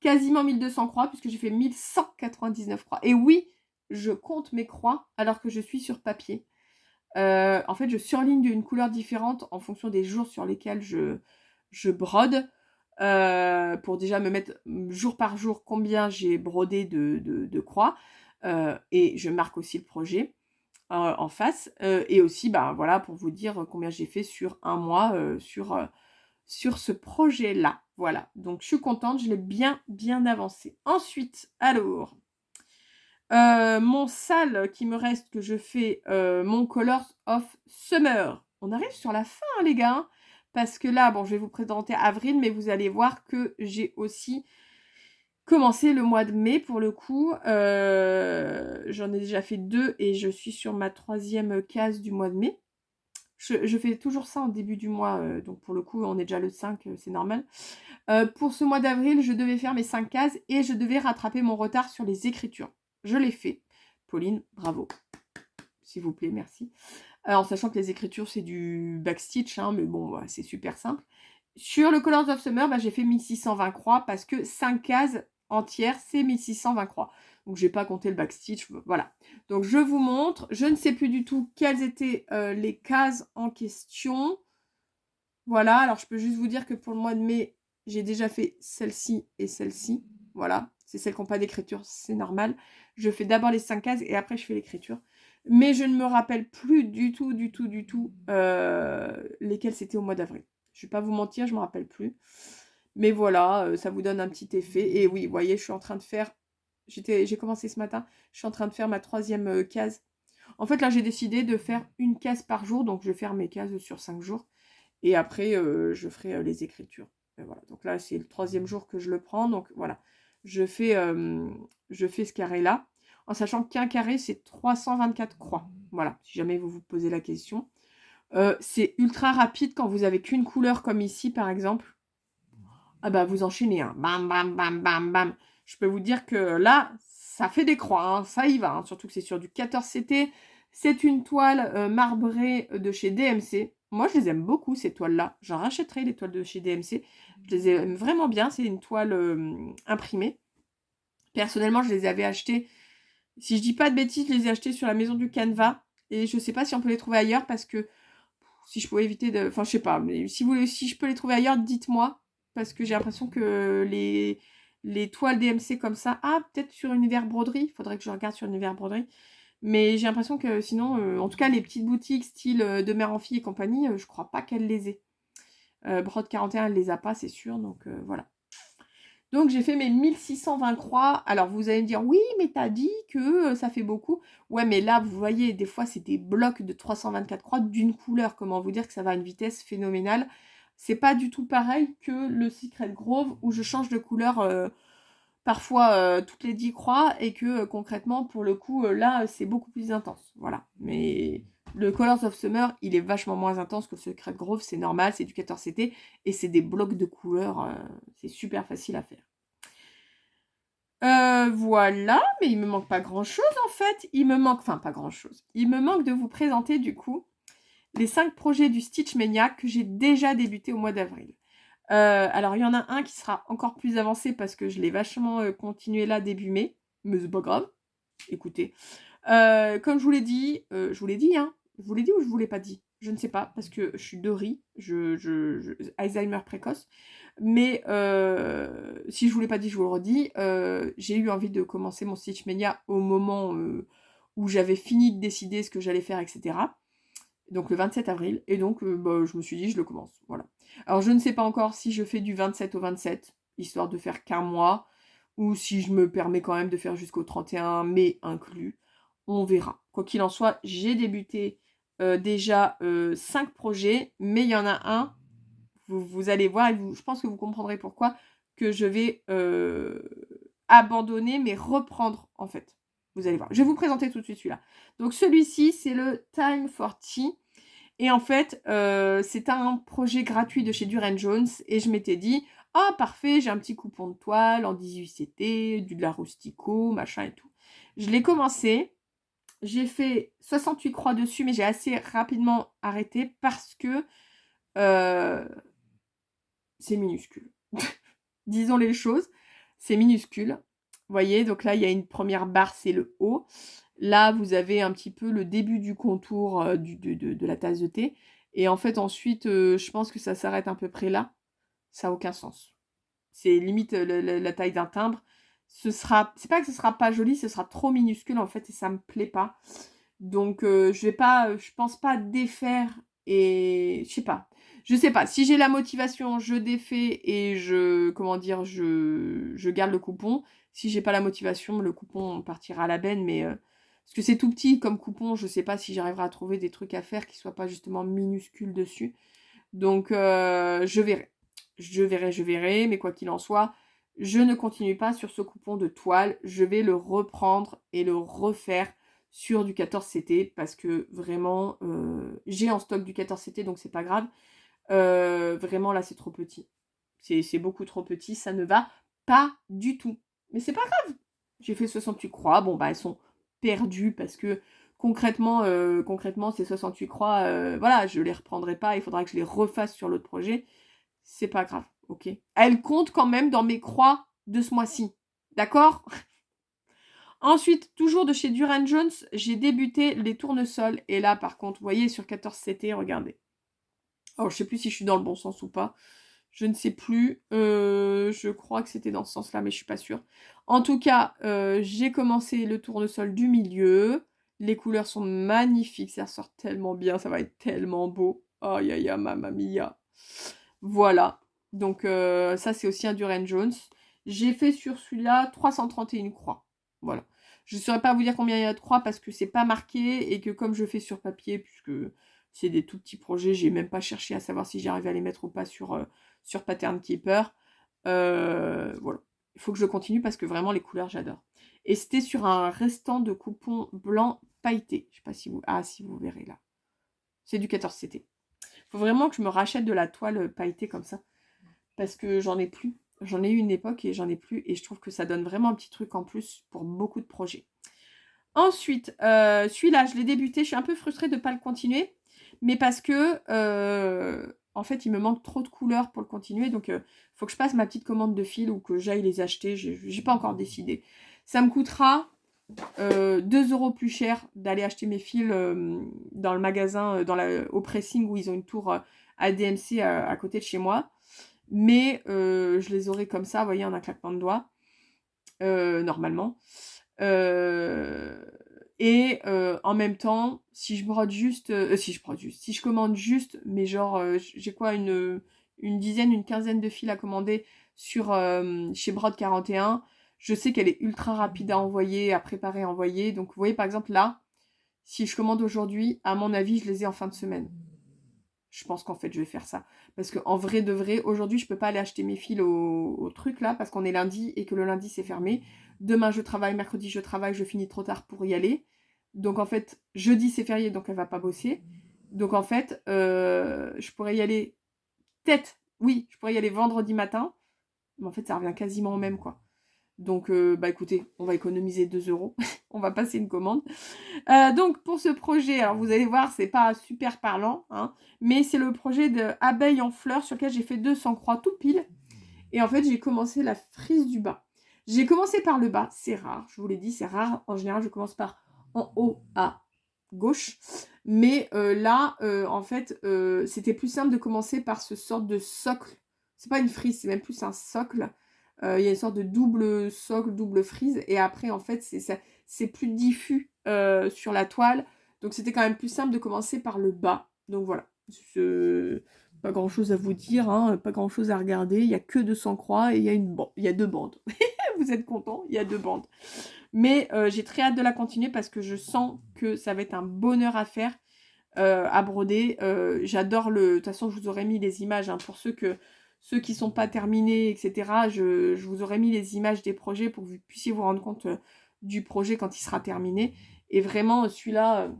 Speaker 1: quasiment 1200 croix puisque j'ai fait 1199 croix. Et oui, je compte mes croix alors que je suis sur papier. En fait, je surligne d'une couleur différente en fonction des jours sur lesquels je brode. Pour déjà me mettre jour par jour combien j'ai brodé de croix. Et je marque aussi le projet en face. Et aussi, voilà, pour vous dire combien j'ai fait sur un mois sur ce projet-là. Voilà, donc je suis contente, je l'ai bien avancé. Ensuite, alors, mon sale qui me reste, que je fais mon Colors of Summer. On arrive sur la fin, les gars. Parce que là, bon, je vais vous présenter avril, mais vous allez voir que j'ai aussi commencé le mois de mai pour le coup. J'en ai déjà fait 2 et je suis sur ma 3e case du mois de mai. Je fais toujours ça en début du mois, donc pour le coup, on est déjà le 5, c'est normal. Pour ce mois d'avril, je devais faire mes 5 cases et je devais rattraper mon retard sur les écritures. Je l'ai fait. Pauline, bravo. S'il vous plaît, merci. En sachant que les écritures, c'est du backstitch, hein, mais bon, c'est super simple. Sur le Colors of Summer, j'ai fait 1620 croix parce que 5 cases entières, c'est 1620 croix. Donc, je n'ai pas compté le backstitch, voilà. Donc, je vous montre. Je ne sais plus du tout quelles étaient les cases en question. Voilà, alors je peux juste vous dire que pour le mois de mai, j'ai déjà fait celle-ci et celle-ci. Voilà, c'est celles qui n'ont pas d'écriture, c'est normal. Je fais d'abord les 5 cases et après je fais l'écriture. Mais je ne me rappelle plus du tout lesquelles c'était au mois d'avril. Je ne vais pas vous mentir, je ne me rappelle plus. Mais voilà, ça vous donne un petit effet. Et oui, vous voyez, je suis en train de faire... J'ai commencé ce matin, je suis en train de faire ma 3e case. En fait, là, j'ai décidé de faire une case par jour. Donc, je vais faire mes cases sur 5 jours. Et après, je ferai les écritures. Et voilà. Donc là, c'est le 3e jour que je le prends. Donc voilà, je fais ce carré-là. En sachant qu'un carré, c'est 324 croix. Voilà, si jamais vous vous posez la question. C'est ultra rapide quand vous avez qu'une couleur comme ici, par exemple. Ah bah, vous enchaînez. Hein. Bam, bam, bam, bam, bam. Je peux vous dire que là, ça fait des croix. Hein. Ça y va. Hein. Surtout que c'est sur du 14CT. C'est une toile marbrée de chez DMC. Moi, je les aime beaucoup, ces toiles-là. J'en rachèterai les toiles de chez DMC. Je les aime vraiment bien. C'est une toile imprimée. Personnellement, je les avais achetées. Si je dis pas de bêtises, je les ai achetées sur la maison du Canva. Et je sais pas si on peut les trouver ailleurs parce que si je pouvais éviter de... Enfin, je sais pas. Mais si je peux les trouver ailleurs, dites-moi. Parce que j'ai l'impression que les toiles DMC comme ça. Ah, peut-être sur Univers Broderie. Il faudrait que je regarde sur Univers Broderie. Mais j'ai l'impression que sinon, en tout cas, les petites boutiques style de Mère en Fille et compagnie, je crois pas qu'elles les aient. Brode 41, elle les a pas, c'est sûr. Donc voilà. Donc j'ai fait mes 1620 croix. Alors vous allez me dire, oui, mais t'as dit que ça fait beaucoup. Ouais, mais là, vous voyez, des fois, c'est des blocs de 324 croix d'une couleur. Comment vous dire que ça va à une vitesse phénoménale. C'est pas du tout pareil que le Secret Grove où je change de couleur parfois toutes les 10 croix et que concrètement, pour le coup, là, c'est beaucoup plus intense. Voilà. Mais le Colors of Summer, il est vachement moins intense que le Secret Grove. C'est normal, c'est du 14CT et c'est des blocs de couleurs. C'est super facile à faire. Voilà, mais il me manque pas grand chose en fait. Il me manque, enfin pas grand chose. Il me manque de vous présenter du coup les 5 projets du Stitch Mania que j'ai déjà débuté au mois d'avril. Alors il y en a un qui sera encore plus avancé parce que je l'ai vachement continué là début mai, mais c'est pas grave. Écoutez, comme je vous l'ai dit, hein. Je vous l'ai dit ou je vous l'ai pas dit? Je ne sais pas, parce que je suis de riz, Alzheimer précoce. Mais si je vous l'ai pas dit, je vous le redis. J'ai eu envie de commencer mon Stitch Mania au moment où j'avais fini de décider ce que j'allais faire, etc. Donc le 27 avril. Et donc bah, je me suis dit, je le commence. Voilà. Alors je ne sais pas encore si je fais du 27 au 27, histoire de faire qu'un mois, ou si je me permets quand même de faire jusqu'au 31 mai inclus. On verra. Quoi qu'il en soit, j'ai débuté déjà 5 projets, mais il y en a un, vous allez voir, et je pense que vous comprendrez pourquoi, que je vais abandonner, mais reprendre en fait. Vous allez voir. Je vais vous présenter tout de suite celui-là. Donc celui-ci, c'est le Time for Tea. Et en fait, c'est un projet gratuit de chez Duran Jones. Et je m'étais dit, ah parfait, j'ai un petit coupon de toile en 18CT, de la rustico, machin et tout. Je l'ai commencé. J'ai fait 68 croix dessus, mais j'ai assez rapidement arrêté parce que c'est minuscule. Disons les choses, c'est minuscule. Vous voyez, donc là, il y a une première barre, c'est le haut. Là, vous avez un petit peu le début du contour de la tasse de thé. Et en fait, ensuite, je pense que ça s'arrête à peu près là. Ça n'a aucun sens. C'est limite la taille d'un timbre. C'est pas que ce sera pas joli, ce sera trop minuscule en fait et ça me plaît pas. Donc je pense pas défaire et je sais pas. Si j'ai la motivation, je défais et je garde le coupon. Si j'ai pas la motivation, le coupon partira à la benne, mais parce que c'est tout petit comme coupon, je sais pas si j'arriverai à trouver des trucs à faire qui soient pas justement minuscules dessus. Donc je verrai. Je verrai, mais quoi qu'il en soit, je ne continue pas sur ce coupon de toile. Je vais le reprendre et le refaire sur du 14CT parce que vraiment, j'ai en stock du 14CT, donc c'est pas grave. Vraiment, là, c'est trop petit. C'est beaucoup trop petit, ça ne va pas du tout. Mais c'est pas grave. J'ai fait 68 croix. Bon, bah, elles sont perdues parce que concrètement, ces 68 croix, voilà, je les reprendrai pas. Il faudra que je les refasse sur l'autre projet. C'est pas grave, ok. Elles comptent quand même dans mes croix de ce mois-ci. D'accord? Ensuite, toujours de chez Duran Jones, j'ai débuté les tournesols. Et là, par contre, vous voyez, sur 14CT, regardez. Alors, je sais plus si je suis dans le bon sens ou pas. Je ne sais plus. Je crois que c'était dans ce sens-là, mais je suis pas sûre. En tout cas, j'ai commencé le tournesol du milieu. Les couleurs sont magnifiques. Ça ressort tellement bien. Ça va être tellement beau. Aïe, aïe, aïe, mamma mia. Voilà. Donc, ça, c'est aussi un Duran Jones. J'ai fait sur celui-là 331 croix. Voilà. Je ne saurais pas vous dire combien il y a de croix parce que c'est pas marqué et que comme je fais sur papier, puisque c'est des tout petits projets, j'ai même pas cherché à savoir si j'arrivais à les mettre ou pas sur Pattern Keeper. Voilà. Il faut que je continue parce que vraiment les couleurs, j'adore. Et c'était sur un restant de coupon blanc pailleté. Je sais pas si vous... Ah, si vous verrez là. C'est du 14CT. Faut vraiment que je me rachète de la toile pailletée comme ça. Parce que j'en ai plus. J'en ai eu une époque et j'en ai plus. Et je trouve que ça donne vraiment un petit truc en plus pour beaucoup de projets. Ensuite, celui-là, je l'ai débuté. Je suis un peu frustrée de ne pas le continuer. Mais parce que, en fait, il me manque trop de couleurs pour le continuer. Donc, il faut que je passe ma petite commande de fils ou que j'aille les acheter. J'ai pas encore décidé. Ça me coûtera 2 € plus cher d'aller acheter mes fils dans le magasin, au pressing où ils ont une tour ADMC à côté de chez moi. Mais je les aurai comme ça, vous voyez, en un claquement de doigts. normalement. En même temps, si je brode juste, si je commande juste, mais genre, j'ai quoi, une dizaine, une quinzaine de fils à commander sur chez Brod 41, je sais qu'elle est ultra rapide à envoyer, à préparer, à envoyer. Donc, vous voyez, par exemple, là, si je commande aujourd'hui, à mon avis, je les ai en fin de semaine. Je pense qu'en fait, je vais faire ça. Parce qu'en vrai de vrai, aujourd'hui, je peux pas aller acheter mes fils au truc là, parce qu'on est lundi et que le lundi, c'est fermé. Demain, je travaille, mercredi, je travaille, je finis trop tard pour y aller. Donc en fait, jeudi, c'est férié, donc elle va pas bosser. Donc en fait, je pourrais y aller peut-être, oui, je pourrais y aller vendredi matin. Mais en fait, ça revient quasiment au même, quoi. Donc, bah écoutez, on va économiser 2 euros. On va passer une commande. Donc pour ce projet, alors vous allez voir, c'est pas super parlant, hein, mais c'est le projet de abeilles en fleurs sur lequel j'ai fait 200 croix tout pile. Et en fait, j'ai commencé la frise du bas. J'ai commencé par le bas, c'est rare, je vous l'ai dit, c'est rare. En général, je commence par en haut à gauche. Mais là, en fait, c'était plus simple de commencer par ce sorte de socle. C'est pas une frise, c'est même plus un socle. Il y a une sorte de double socle, double frise. Et après, en fait, c'est plus diffus sur la toile. Donc, c'était quand même plus simple de commencer par le bas. Donc, voilà. Pas grand chose à vous dire, hein, pas grand chose à regarder. Il n'y a que 200 croix et il y a 2 bandes. Vous êtes contents? Il y a 2 bandes. Mais j'ai très hâte de la continuer parce que je sens que ça va être un bonheur à faire, à broder. J'adore de toute façon, je vous aurais mis les images hein, pour ceux qui sont pas terminés, etc. Je vous aurais mis les images des projets pour que vous puissiez vous rendre compte du projet quand il sera terminé. Et vraiment, celui-là,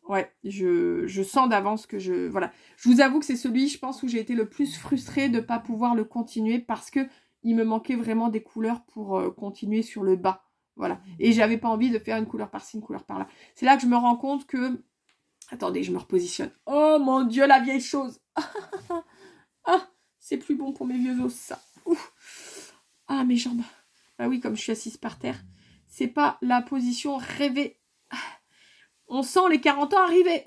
Speaker 1: ouais, je sens d'avance que voilà. Je vous avoue que c'est celui, je pense, où j'ai été le plus frustrée de ne pas pouvoir le continuer parce que il me manquait vraiment des couleurs pour continuer sur le bas. Voilà. Et j'avais pas envie de faire une couleur par-ci, une couleur par-là. C'est là que je me rends compte que... Attendez, je me repositionne. Oh mon Dieu, la vieille chose. Ah, c'est plus bon pour mes vieux os, ça. Ouf. Ah, mes jambes. Bah oui, comme je suis assise par terre. C'est pas la position rêvée. On sent les 40 ans arriver.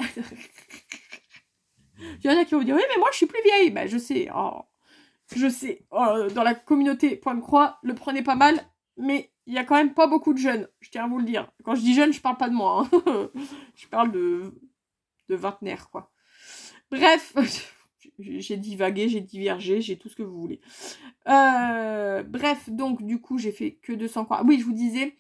Speaker 1: Il y en a qui vont dire, oui, mais moi, je suis plus vieille. Bah, je sais. Oh, je sais. Oh, dans la communauté Point de Croix, le prenez pas mal. Mais il y a quand même pas beaucoup de jeunes. Je tiens à vous le dire. Quand je dis jeune, je parle pas de moi. Hein. Je parle de vingtenaire, quoi. Bref, j'ai divagué, j'ai divergé, j'ai tout ce que vous voulez. Bref, donc du coup, j'ai fait que 200 croix. Oui, je vous disais,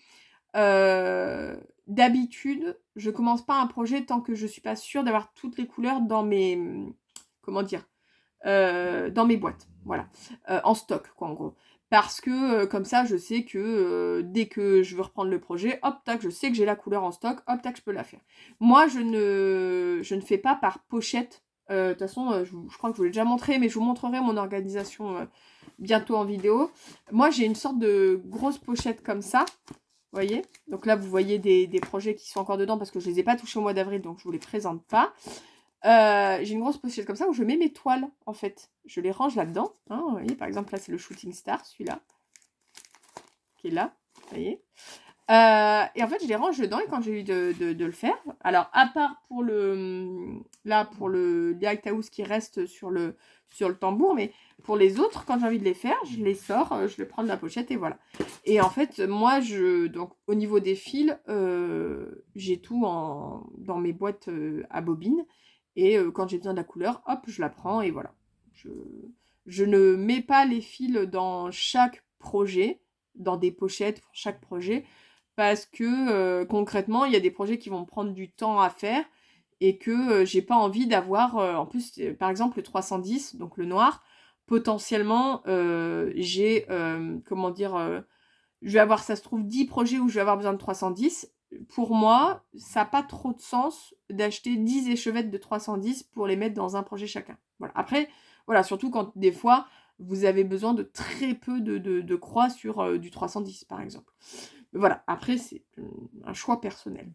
Speaker 1: d'habitude, je commence pas un projet tant que je suis pas sûre d'avoir toutes les couleurs dans mes... Comment dire dans mes boîtes, voilà. En stock, quoi, en gros. Parce que comme ça, je sais que dès que je veux reprendre le projet, hop, tac, je sais que j'ai la couleur en stock, hop, tac, je peux la faire. Moi, je ne fais pas par pochette. De toute façon, je crois que je vous l'ai déjà montré, mais je vous montrerai mon organisation bientôt en vidéo. Moi, j'ai une sorte de grosse pochette comme ça. Vous voyez? Donc là, vous voyez des projets qui sont encore dedans parce que je ne les ai pas touchés au mois d'avril, donc je ne vous les présente pas. J'ai une grosse pochette comme ça où je mets mes toiles, en fait. Je les range là-dedans. Hein, vous voyez, par exemple, là, c'est le Shooting Star, celui-là. Qui est là, vous voyez. Et en fait, je les range dedans et quand j'ai eu de le faire. Alors, à part pour le Direct House qui reste sur le tambour, mais pour les autres, quand j'ai envie de les faire, je les sors, je les prends de la pochette et voilà. Et en fait, moi, donc, au niveau des fils, j'ai tout dans mes boîtes à bobines. Et quand j'ai besoin de la couleur, hop, je la prends et voilà. Je ne mets pas les fils dans chaque projet, dans des pochettes pour chaque projet, parce que concrètement, il y a des projets qui vont me prendre du temps à faire et que j'ai pas envie d'avoir, en plus, par exemple, le 310, donc le noir, potentiellement, j'ai, comment dire, je vais avoir, ça se trouve, 10 projets où je vais avoir besoin de 310. Pour moi, ça n'a pas trop de sens d'acheter 10 échevettes de 310 pour les mettre dans un projet chacun. Voilà. Après, voilà, surtout quand des fois, vous avez besoin de très peu de croix sur du 310, par exemple. Voilà, après, c'est un choix personnel.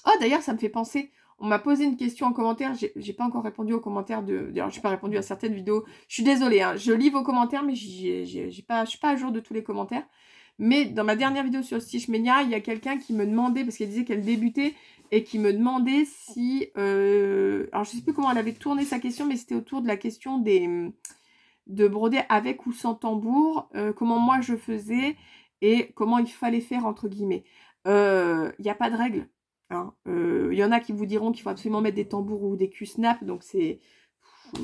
Speaker 1: Oh, d'ailleurs, ça me fait penser, on m'a posé une question en commentaire, j'ai pas encore répondu aux commentaires d'ailleurs, j'ai pas répondu à certaines vidéos. Je suis désolée, hein, je lis vos commentaires, mais je suis pas à jour de tous les commentaires. Mais dans ma dernière vidéo sur Stitch Mania, il y a quelqu'un qui me demandait, parce qu'elle disait qu'elle débutait, et qui me demandait si... alors, je sais plus comment elle avait tourné sa question, mais c'était autour de la question de broder avec ou sans tambour, comment moi je faisais. et comment il fallait faire, entre guillemets. Il n'y a pas de règle. Hein. Y en a qui vous diront qu'il faut absolument mettre des tambours ou des Q-snap, donc c'est...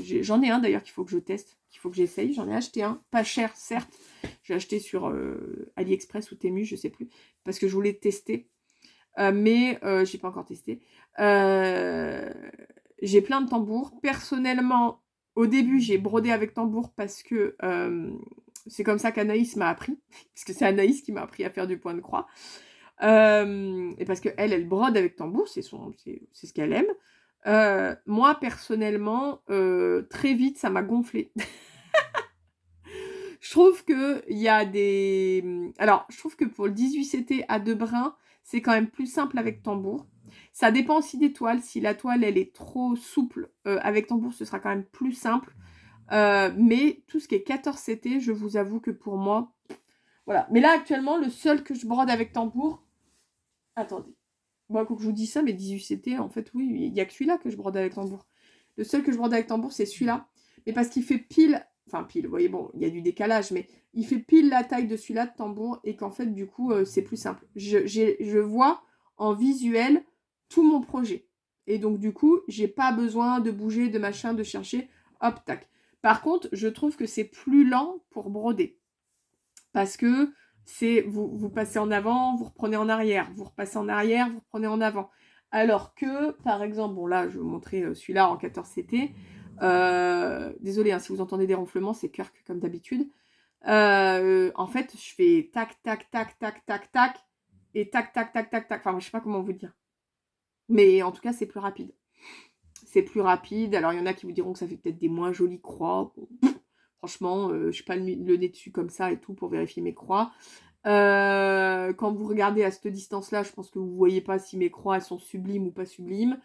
Speaker 1: J'en ai un d'ailleurs qu'il faut que je teste, qu'il faut que j'essaye. J'en ai acheté un, pas cher certes. J'ai acheté sur AliExpress ou Temu, je sais plus, parce que je voulais tester. Mais j'ai pas encore testé. J'ai plein de tambours. Personnellement, au début, j'ai brodé avec tambour parce que c'est comme ça qu'Anaïs m'a appris. Parce que c'est Anaïs qui m'a appris à faire du point de croix. Et parce que elle brode avec tambour, c'est ce qu'elle aime. Moi, personnellement, très vite, ça m'a gonflé. Je trouve que il y a des... Alors, je trouve que pour le 18CT à 2 brins, c'est quand même plus simple avec tambour. Ça dépend aussi des toiles. Si la toile, elle est trop souple, avec tambour, ce sera quand même plus simple. Mais tout ce qui est 14CT, je vous avoue que pour moi... Voilà. Mais là, actuellement, le seul que je brode avec tambour... Attendez. Bon, quand je vous dis ça, mais 18CT, en fait, oui, il n'y a que celui-là que je brode avec tambour. Le seul que je brode avec tambour, c'est celui-là. Mais parce qu'il fait pile... Enfin, pile, vous voyez, bon, il y a du décalage, mais il fait pile la taille de celui-là de tambour et qu'en fait, du coup, c'est plus simple. Je vois en visuel tout mon projet. Et donc, du coup, j'ai pas besoin de bouger, de machin, de chercher. Hop, tac. Par contre, je trouve que c'est plus lent pour broder. Parce que c'est vous passez en avant, vous reprenez en arrière, vous repassez en arrière, vous reprenez en avant. Alors que, par exemple, bon là, je vais vous montrer celui-là en 14CT. Désolé, hein, si vous entendez des ronflements, c'est Kirk comme d'habitude. En fait, je fais tac, tac, tac, tac, tac, tac, et tac, tac, tac, tac, tac. Enfin, je sais pas comment vous dire. Mais en tout cas, c'est plus rapide. C'est plus rapide. Alors, il y en a qui vous diront que ça fait peut-être des moins jolies croix. Bon, franchement, je suis pas le nez dessus comme ça et tout pour vérifier mes croix. Quand vous regardez à cette distance-là, je pense que vous voyez pas si mes croix elles sont sublimes ou pas sublimes.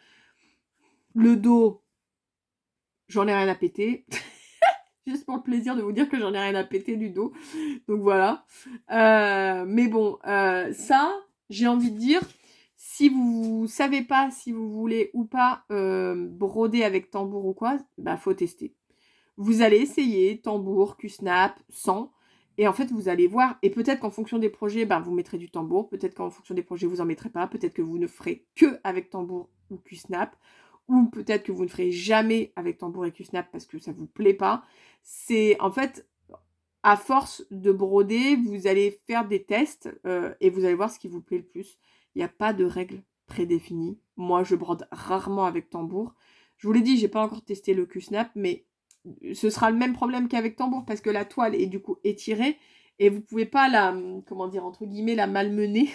Speaker 1: Le dos, j'en ai rien à péter. Juste pour le plaisir de vous dire que j'en ai rien à péter du dos. Donc voilà. Mais bon, ça, j'ai envie de dire, si vous savez pas si vous voulez ou pas broder avec tambour ou quoi, bah faut tester. Vous allez essayer tambour, Q-snap, sans. Et en fait, vous allez voir. Et peut-être qu'en fonction des projets, ben, vous mettrez du tambour. Peut-être qu'en fonction des projets, vous n'en mettrez pas. Peut-être que vous ne ferez que avec tambour ou Q-snap. Ou peut-être que vous ne ferez jamais avec tambour et Q-snap parce que ça ne vous plaît pas. C'est en fait, à force de broder, vous allez faire des tests et vous allez voir ce qui vous plaît le plus. Il n'y a pas de règle prédéfinie. Moi, je brode rarement avec tambour. Je vous l'ai dit, j'ai pas encore testé le Q-snap, mais ce sera le même problème qu'avec tambour parce que la toile est du coup étirée et vous pouvez pas la, comment dire, entre guillemets, la malmener.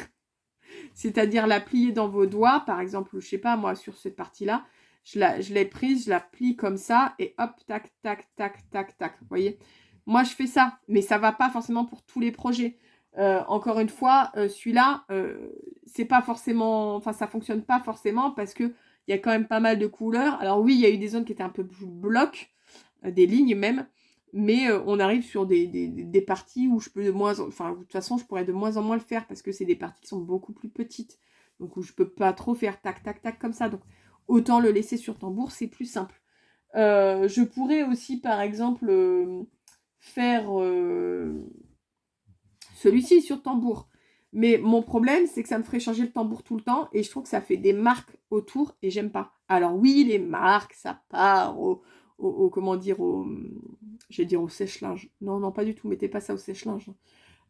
Speaker 1: C'est-à-dire la plier dans vos doigts, par exemple, je sais pas, moi, sur cette partie-là, je l'ai prise, je la plie comme ça, et hop, tac, tac, tac, tac, tac. Vous voyez? Moi, je fais ça, mais ça va pas forcément pour tous les projets. Encore une fois, celui-là, c'est pas forcément... Enfin, ça fonctionne pas forcément parce que il y a quand même pas mal de couleurs. Alors oui, il y a eu des zones qui étaient un peu plus blocs, des lignes même, mais on arrive sur des parties où je peux de moins... Enfin, de toute façon, je pourrais de moins en moins le faire parce que c'est des parties qui sont beaucoup plus petites. Donc, où je peux pas trop faire tac, tac, tac comme ça. Donc, autant le laisser sur tambour, c'est plus simple. Je pourrais aussi, par exemple, faire celui-ci sur tambour. Mais mon problème, c'est que ça me ferait changer le tambour tout le temps et je trouve que ça fait des marques autour et j'aime pas. Alors oui, les marques, ça part comment dire, je vais dire au sèche-linge. Non, non, pas du tout, mettez pas ça au sèche-linge.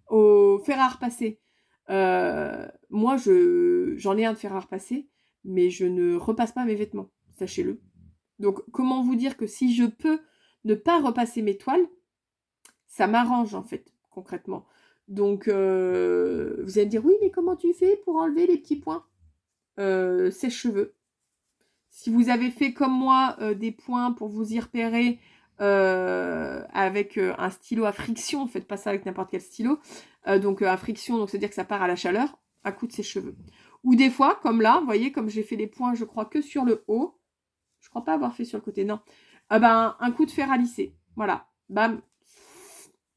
Speaker 1: Au fer à repasser. Moi, j'en ai un de fer à repasser, mais je ne repasse pas mes vêtements, sachez-le. Donc, comment vous dire que si je peux ne pas repasser mes toiles, ça m'arrange en fait, concrètement. Donc, vous allez me dire, oui, mais comment tu fais pour enlever les petits points sèche-cheveux. Si vous avez fait comme moi des points pour vous y repérer avec un stylo à friction, faites pas ça avec n'importe quel stylo. Donc à friction, donc c'est-à-dire que ça part à la chaleur, à coup de sèche-cheveux. Ou des fois, comme là, vous voyez, comme j'ai fait les points, je crois que sur le haut. Je crois pas avoir fait sur le côté, non. Ben, un coup de fer à lisser. Voilà. Bam.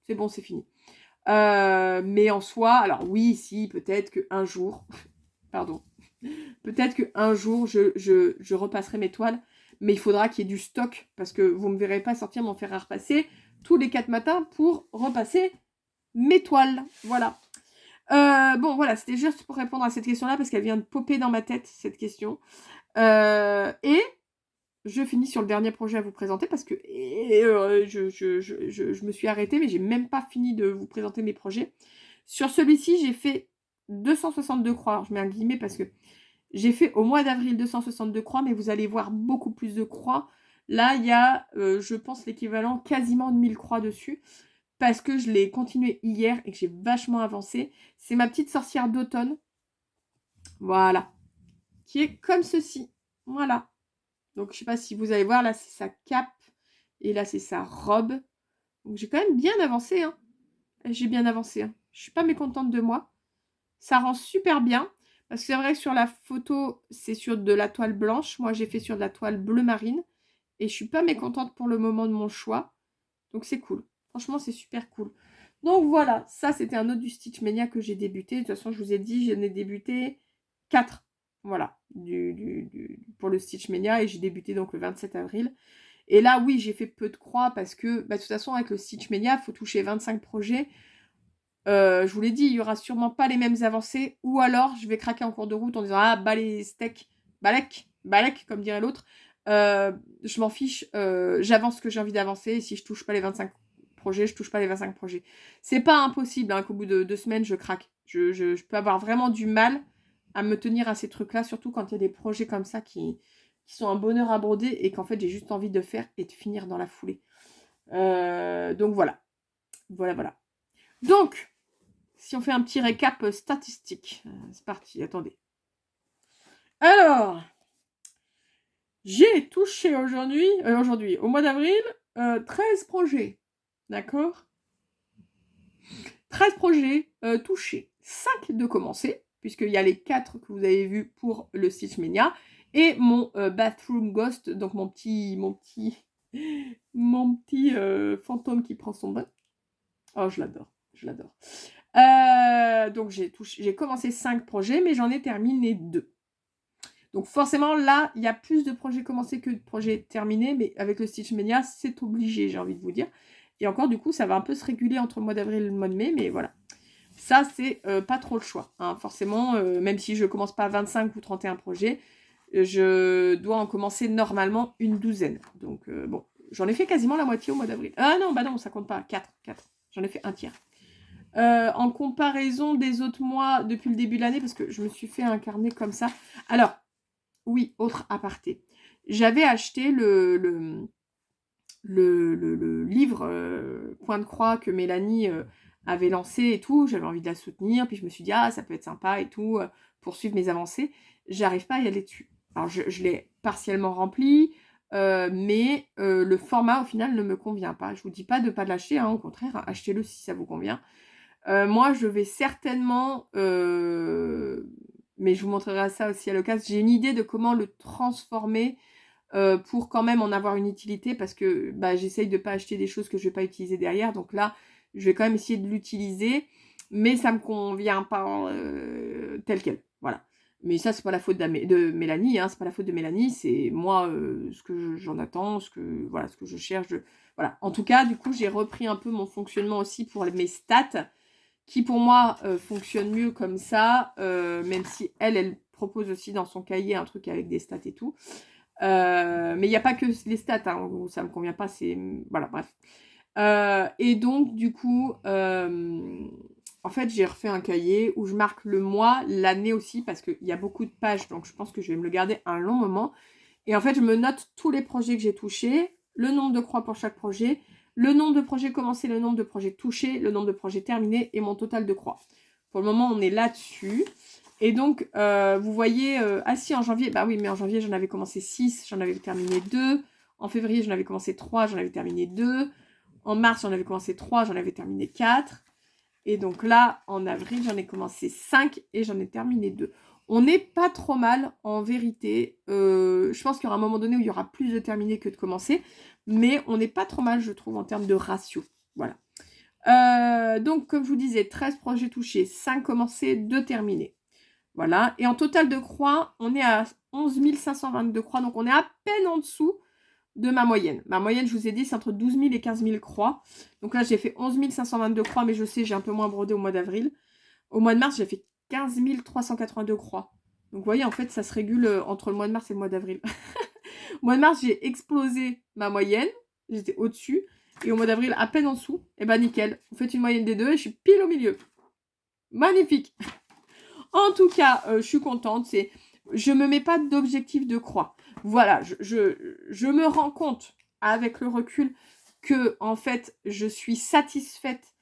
Speaker 1: C'est bon, c'est fini. Mais en soi, alors oui, si, peut-être qu'un jour, pardon, peut-être qu'un jour, je repasserai mes toiles, mais il faudra qu'il y ait du stock, parce que vous ne me verrez pas sortir mon fer à repasser tous les 4 matins pour repasser mes toiles. Voilà. Bon, voilà, c'était juste pour répondre à cette question-là, parce qu'elle vient de popper dans ma tête, cette question. Et je finis sur le dernier projet à vous présenter, parce que je me suis arrêtée, mais j'ai même pas fini de vous présenter mes projets. Sur celui-ci, j'ai fait 262 croix. Alors, je mets un guillemet parce que j'ai fait au mois d'avril 262 croix, mais vous allez voir beaucoup plus de croix. Là, il y a, je pense, l'équivalent quasiment de 1000 croix dessus, parce que je l'ai continué hier et que j'ai vachement avancé. C'est ma petite sorcière d'automne. Voilà. Qui est comme ceci. Voilà. Donc, je sais pas si vous allez voir, là, c'est sa cape. Et là, c'est sa robe. Donc, j'ai quand même bien avancé, hein. J'ai bien avancé, hein. Je suis pas mécontente de moi. Ça rend super bien. Parce que c'est vrai que sur la photo, c'est sur de la toile blanche. Moi, j'ai fait sur de la toile bleu marine. Et je suis pas mécontente pour le moment de mon choix. Donc, c'est cool. Franchement, c'est super cool. Donc, voilà. Ça, c'était un autre du Stitch Mania que j'ai débuté. De toute façon, je vous ai dit, j'en ai débuté 4. Voilà. Pour le Stitch Mania. Et j'ai débuté donc le 27 avril. Et là, oui, j'ai fait peu de croix parce que, de toute façon, avec le Stitch Mania, il faut toucher 25 projets. Je vous l'ai dit, il n'y aura sûrement pas les mêmes avancées. Ou alors, je vais craquer en cours de route en disant « Ah, bah les steaks, balek, comme dirait l'autre. Je m'en fiche, j'avance ce que j'ai envie d'avancer. Et si je touche pas les 25 projets, je touche pas les 25 projets. » C'est pas impossible, hein, qu'au bout de 2 semaines, je craque. Je peux avoir vraiment du mal à me tenir à ces trucs-là, surtout quand il y a des projets comme ça qui sont un bonheur à broder et qu'en fait, j'ai juste envie de faire et de finir dans la foulée. Donc voilà. Voilà. Donc, si on fait un petit récap statistique. C'est parti, attendez. Alors, j'ai touché aujourd'hui, au mois d'avril, 13 projets. D'accord? 13 projets touchés. 5 de commencer, puisqu'il y a les 4 que vous avez vus pour le Stitch Mania, et mon Bathroom Ghost, donc mon petit fantôme qui prend son bain. Oh, je l'adore. Donc j'ai commencé 5 projets, mais j'en ai terminé 2. Donc forcément, là, il y a plus de projets commencés que de projets terminés, mais avec le Stitch Mania, c'est obligé, j'ai envie de vous dire. Et encore, du coup, ça va un peu se réguler entre le mois d'avril et le mois de mai, mais voilà. Ça, c'est pas trop le choix, hein. Forcément, même si je commence pas 25 ou 31 projets, je dois en commencer normalement une douzaine. Donc, bon, j'en ai fait quasiment la moitié au mois d'avril. Ah non, bah non, ça compte pas. 4. J'en ai fait un tiers. En comparaison des autres mois depuis le début de l'année, parce que je me suis fait un carnet comme ça. Alors, oui, autre aparté. J'avais acheté le livre Point de Croix que Mélanie avait lancé et tout. J'avais envie de la soutenir. Puis je me suis dit, ah, ça peut être sympa et tout, pour suivre mes avancées. J'arrive pas à y aller dessus. Alors, je l'ai partiellement rempli, mais le format, au final, ne me convient pas. Je vous dis pas de pas l'acheter, hein, au contraire, hein, achetez-le si ça vous convient. Moi, je vais certainement, mais je vous montrerai ça aussi à l'occasion, j'ai une idée de comment le transformer pour quand même en avoir une utilité, parce que j'essaye de ne pas acheter des choses que je ne vais pas utiliser derrière. Donc là, je vais quand même essayer de l'utiliser, mais ça ne me convient pas tel quel. Voilà. Mais ça, c'est pas la faute de Mélanie, hein, c'est pas la faute de Mélanie, c'est moi ce que j'en attends, ce que je cherche. Voilà. En tout cas, du coup, j'ai repris un peu mon fonctionnement aussi pour mes stats, qui pour moi fonctionne mieux comme ça, même si elle propose aussi dans son cahier un truc avec des stats et tout. Mais il n'y a pas que les stats, hein, où ça me convient pas, c'est... Voilà, bref. Et donc, du coup, en fait, j'ai refait un cahier où je marque le mois, l'année aussi, parce qu'il y a beaucoup de pages, donc je pense que je vais me le garder un long moment. Et en fait, je me note tous les projets que j'ai touchés, le nombre de croix pour chaque projet, le nombre de projets commencés, le nombre de projets touchés, le nombre de projets terminés et mon total de croix. Pour le moment, on est là-dessus. Et donc, vous voyez... ah si, en janvier... Bah oui, mais en janvier, j'en avais commencé 6, j'en avais terminé 2. En février, j'en avais commencé 3, j'en avais terminé 2. En mars, j'en avais commencé 3, j'en avais terminé 4. Et donc là, en avril, j'en ai commencé 5 et j'en ai terminé 2. On n'est pas trop mal, en vérité. Je pense qu'il y aura un moment donné où il y aura plus de terminés que de commencer. Mais on n'est pas trop mal, je trouve, en termes de ratio. Voilà. Donc, comme je vous disais, 13 projets touchés, 5 commencés, 2 terminés. Voilà. Et en total de croix, on est à 11 522 croix. Donc, on est à peine en dessous de ma moyenne. Ma moyenne, je vous ai dit, c'est entre 12 000 et 15 000 croix. Donc là, j'ai fait 11 522 croix, mais je sais, j'ai un peu moins brodé au mois d'avril. Au mois de mars, j'ai fait 15 382 croix. Donc, vous voyez, en fait, ça se régule entre le mois de mars et le mois d'avril. Au mois de mars, j'ai explosé ma moyenne. J'étais au-dessus. Et au mois d'avril, à peine en dessous. Et ben nickel. Vous faites une moyenne des deux et je suis pile au milieu. Magnifique. En tout cas, je suis contente. Je me mets pas d'objectif de croix. Voilà, je me rends compte avec le recul que, en fait, je suis satisfaite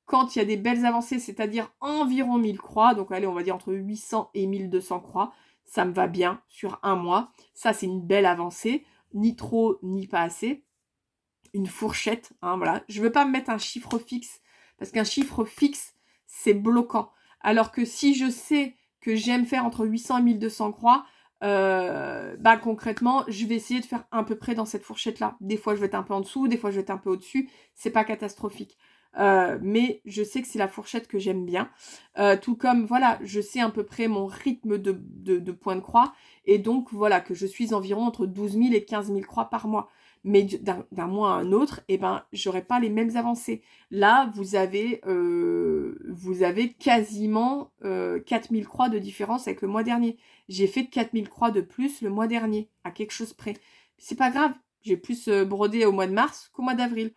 Speaker 1: quand il y a des belles avancées, c'est-à-dire environ 1000 croix. Donc, allez, on va dire entre 800 et 1200 croix. Ça me va bien sur un mois. Ça, c'est une belle avancée. Ni trop, ni pas assez. Une fourchette, hein, voilà. Je veux pas me mettre un chiffre fixe, parce qu'un chiffre fixe, c'est bloquant. Alors que si je sais que j'aime faire entre 800 et 1200 croix, bah concrètement, je vais essayer de faire à peu près dans cette fourchette-là. Des fois, je vais être un peu en dessous, des fois, je vais être un peu au-dessus. C'est pas catastrophique. Mais je sais que c'est la fourchette que j'aime bien. Tout comme, voilà, je sais à peu près mon rythme de points de croix. Et donc, voilà, que je suis environ entre 12 000 et 15 000 croix par mois. Mais d'un mois à un autre, eh ben, j'aurai pas les mêmes avancées. Là, vous avez quasiment 4000 croix de différence avec le mois dernier. J'ai fait 4000 croix de plus le mois dernier, à quelque chose près. C'est pas grave, j'ai plus brodé au mois de mars qu'au mois d'avril.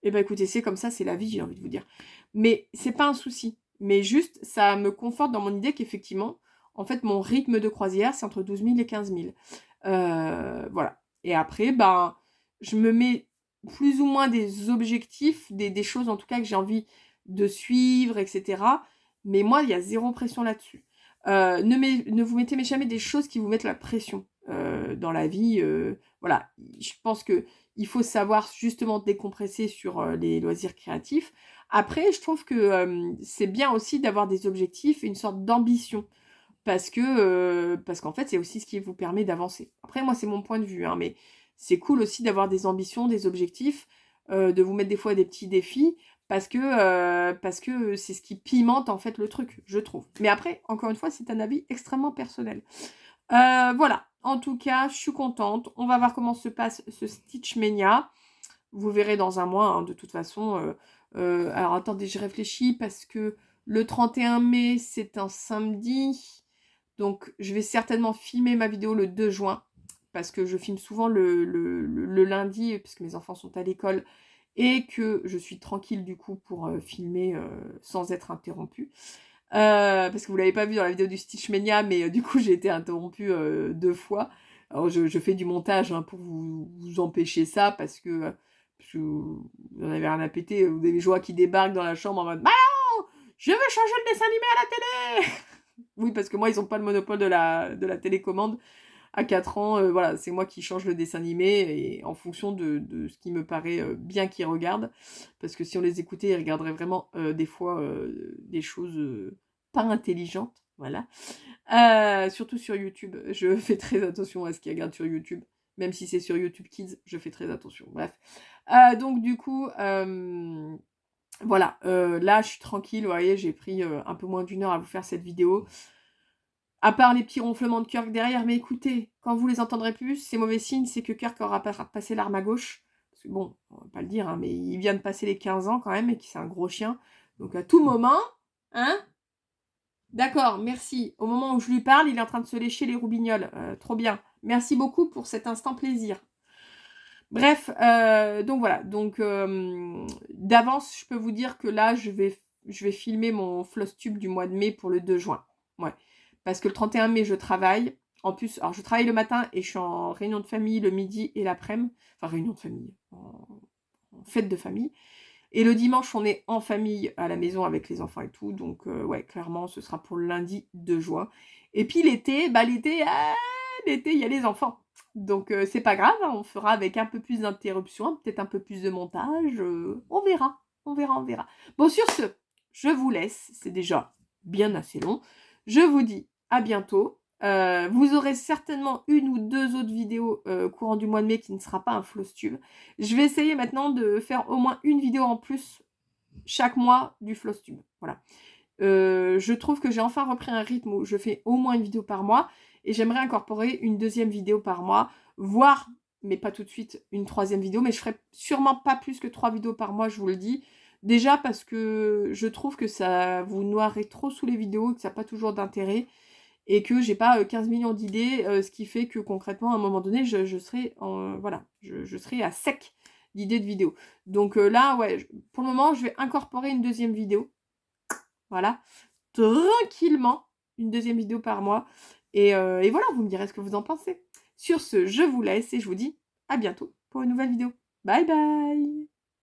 Speaker 1: Eh ben écoutez, c'est comme ça, c'est la vie, j'ai envie de vous dire. Mais c'est pas un souci. Mais juste, ça me conforte dans mon idée qu'effectivement, en fait, mon rythme de croisière, c'est entre 12 000 et 15 000. Voilà. Et après, ben, je me mets plus ou moins des objectifs, des choses en tout cas que j'ai envie de suivre, etc. Mais moi, il y a zéro pression là-dessus. Ne vous mettez jamais des choses qui vous mettent la pression dans la vie. Voilà, je pense que il faut savoir justement décompresser sur les loisirs créatifs. Après, je trouve que c'est bien aussi d'avoir des objectifs et une sorte d'ambition. Parce qu'en fait, c'est aussi ce qui vous permet d'avancer. Après, moi, c'est mon point de vue, hein, mais c'est cool aussi d'avoir des ambitions, des objectifs, de vous mettre des fois des petits défis, parce que c'est ce qui pimente en fait le truc, je trouve. Mais après, encore une fois, c'est un avis extrêmement personnel. Voilà, en tout cas, je suis contente. On va voir comment se passe ce Stitch Mania. Vous verrez dans un mois, hein, de toute façon. Alors, attendez, je réfléchis parce que le 31 mai, c'est un samedi. Donc, je vais certainement filmer ma vidéo le 2 juin, parce que je filme souvent le lundi, parce que mes enfants sont à l'école, et que je suis tranquille du coup pour filmer sans être interrompue. Parce que vous l'avez pas vu dans la vidéo du Stitch Mania, mais du coup j'ai été interrompue 2 fois. Alors je fais du montage, hein, pour vous empêcher ça, parce que vous en avez rien à péter, vous avez Joie qui débarque dans la chambre en mode « Bah non, je veux changer le dessin animé à la télé !» Oui, parce que moi, ils ont pas le monopole de la télécommande. À 4 ans, voilà, c'est moi qui change le dessin animé et en fonction de ce qui me paraît bien qu'ils regardent. Parce que si on les écoutait, ils regarderaient vraiment des fois des choses pas intelligentes. Voilà. Surtout sur YouTube. Je fais très attention à ce qu'ils regardent sur YouTube. Même si c'est sur YouTube Kids, je fais très attention. Bref. Donc du coup, voilà, là je suis tranquille, vous voyez, j'ai pris un peu moins d'1 heure à vous faire cette vidéo. À part les petits ronflements de Kirk derrière, mais écoutez, quand vous les entendrez plus, c'est mauvais signe, c'est que Kirk aura passé l'arme à gauche. Parce que bon, on va pas le dire, hein, mais il vient de passer les 15 ans quand même, et que c'est un gros chien. Donc à tout moment, hein? D'accord, merci. Au moment où je lui parle, il est en train de se lécher les roubignoles. Trop bien. Merci beaucoup pour cet instant plaisir. Bref, donc voilà. Donc d'avance, je peux vous dire que là, je vais filmer mon Flosstube du mois de mai pour le 2 juin. Ouais. Parce que le 31 mai, je travaille. En plus, alors je travaille le matin et je suis en réunion de famille le midi et l'après-midi. Enfin, réunion de famille, en fête de famille. Et le dimanche, on est en famille à la maison avec les enfants et tout. Donc, ouais, clairement, ce sera pour le lundi 2 juin. Et puis l'été, l'été, il y a les enfants. Donc, c'est pas grave, hein, on fera avec un peu plus d'interruptions, peut-être un peu plus de montage. On verra, on verra, on verra. Bon, sur ce, je vous laisse. C'est déjà bien assez long. Je vous dis à bientôt. Vous aurez certainement 1 ou 2 autres vidéos courant du mois de mai qui ne sera pas un Flosstube. Je vais essayer maintenant de faire au moins une vidéo en plus chaque mois du Flosstube. Voilà. Je trouve que j'ai enfin repris un rythme où je fais au moins une vidéo par mois et j'aimerais incorporer une 2e vidéo par mois, voire, mais pas tout de suite, une 3e vidéo, mais je ferai sûrement pas plus que 3 vidéos par mois, je vous le dis. Déjà parce que je trouve que ça vous noirait trop sous les vidéos, que ça n'a pas toujours d'intérêt, et que j'ai pas 15 millions d'idées, ce qui fait que concrètement, à un moment donné, je serai voilà, je serai à sec d'idées de vidéos. Donc là, ouais, pour le moment, je vais incorporer une deuxième vidéo. Voilà, tranquillement, une deuxième vidéo par mois. Et voilà, vous me direz ce que vous en pensez. Sur ce, je vous laisse et je vous dis à bientôt pour une nouvelle vidéo. Bye bye!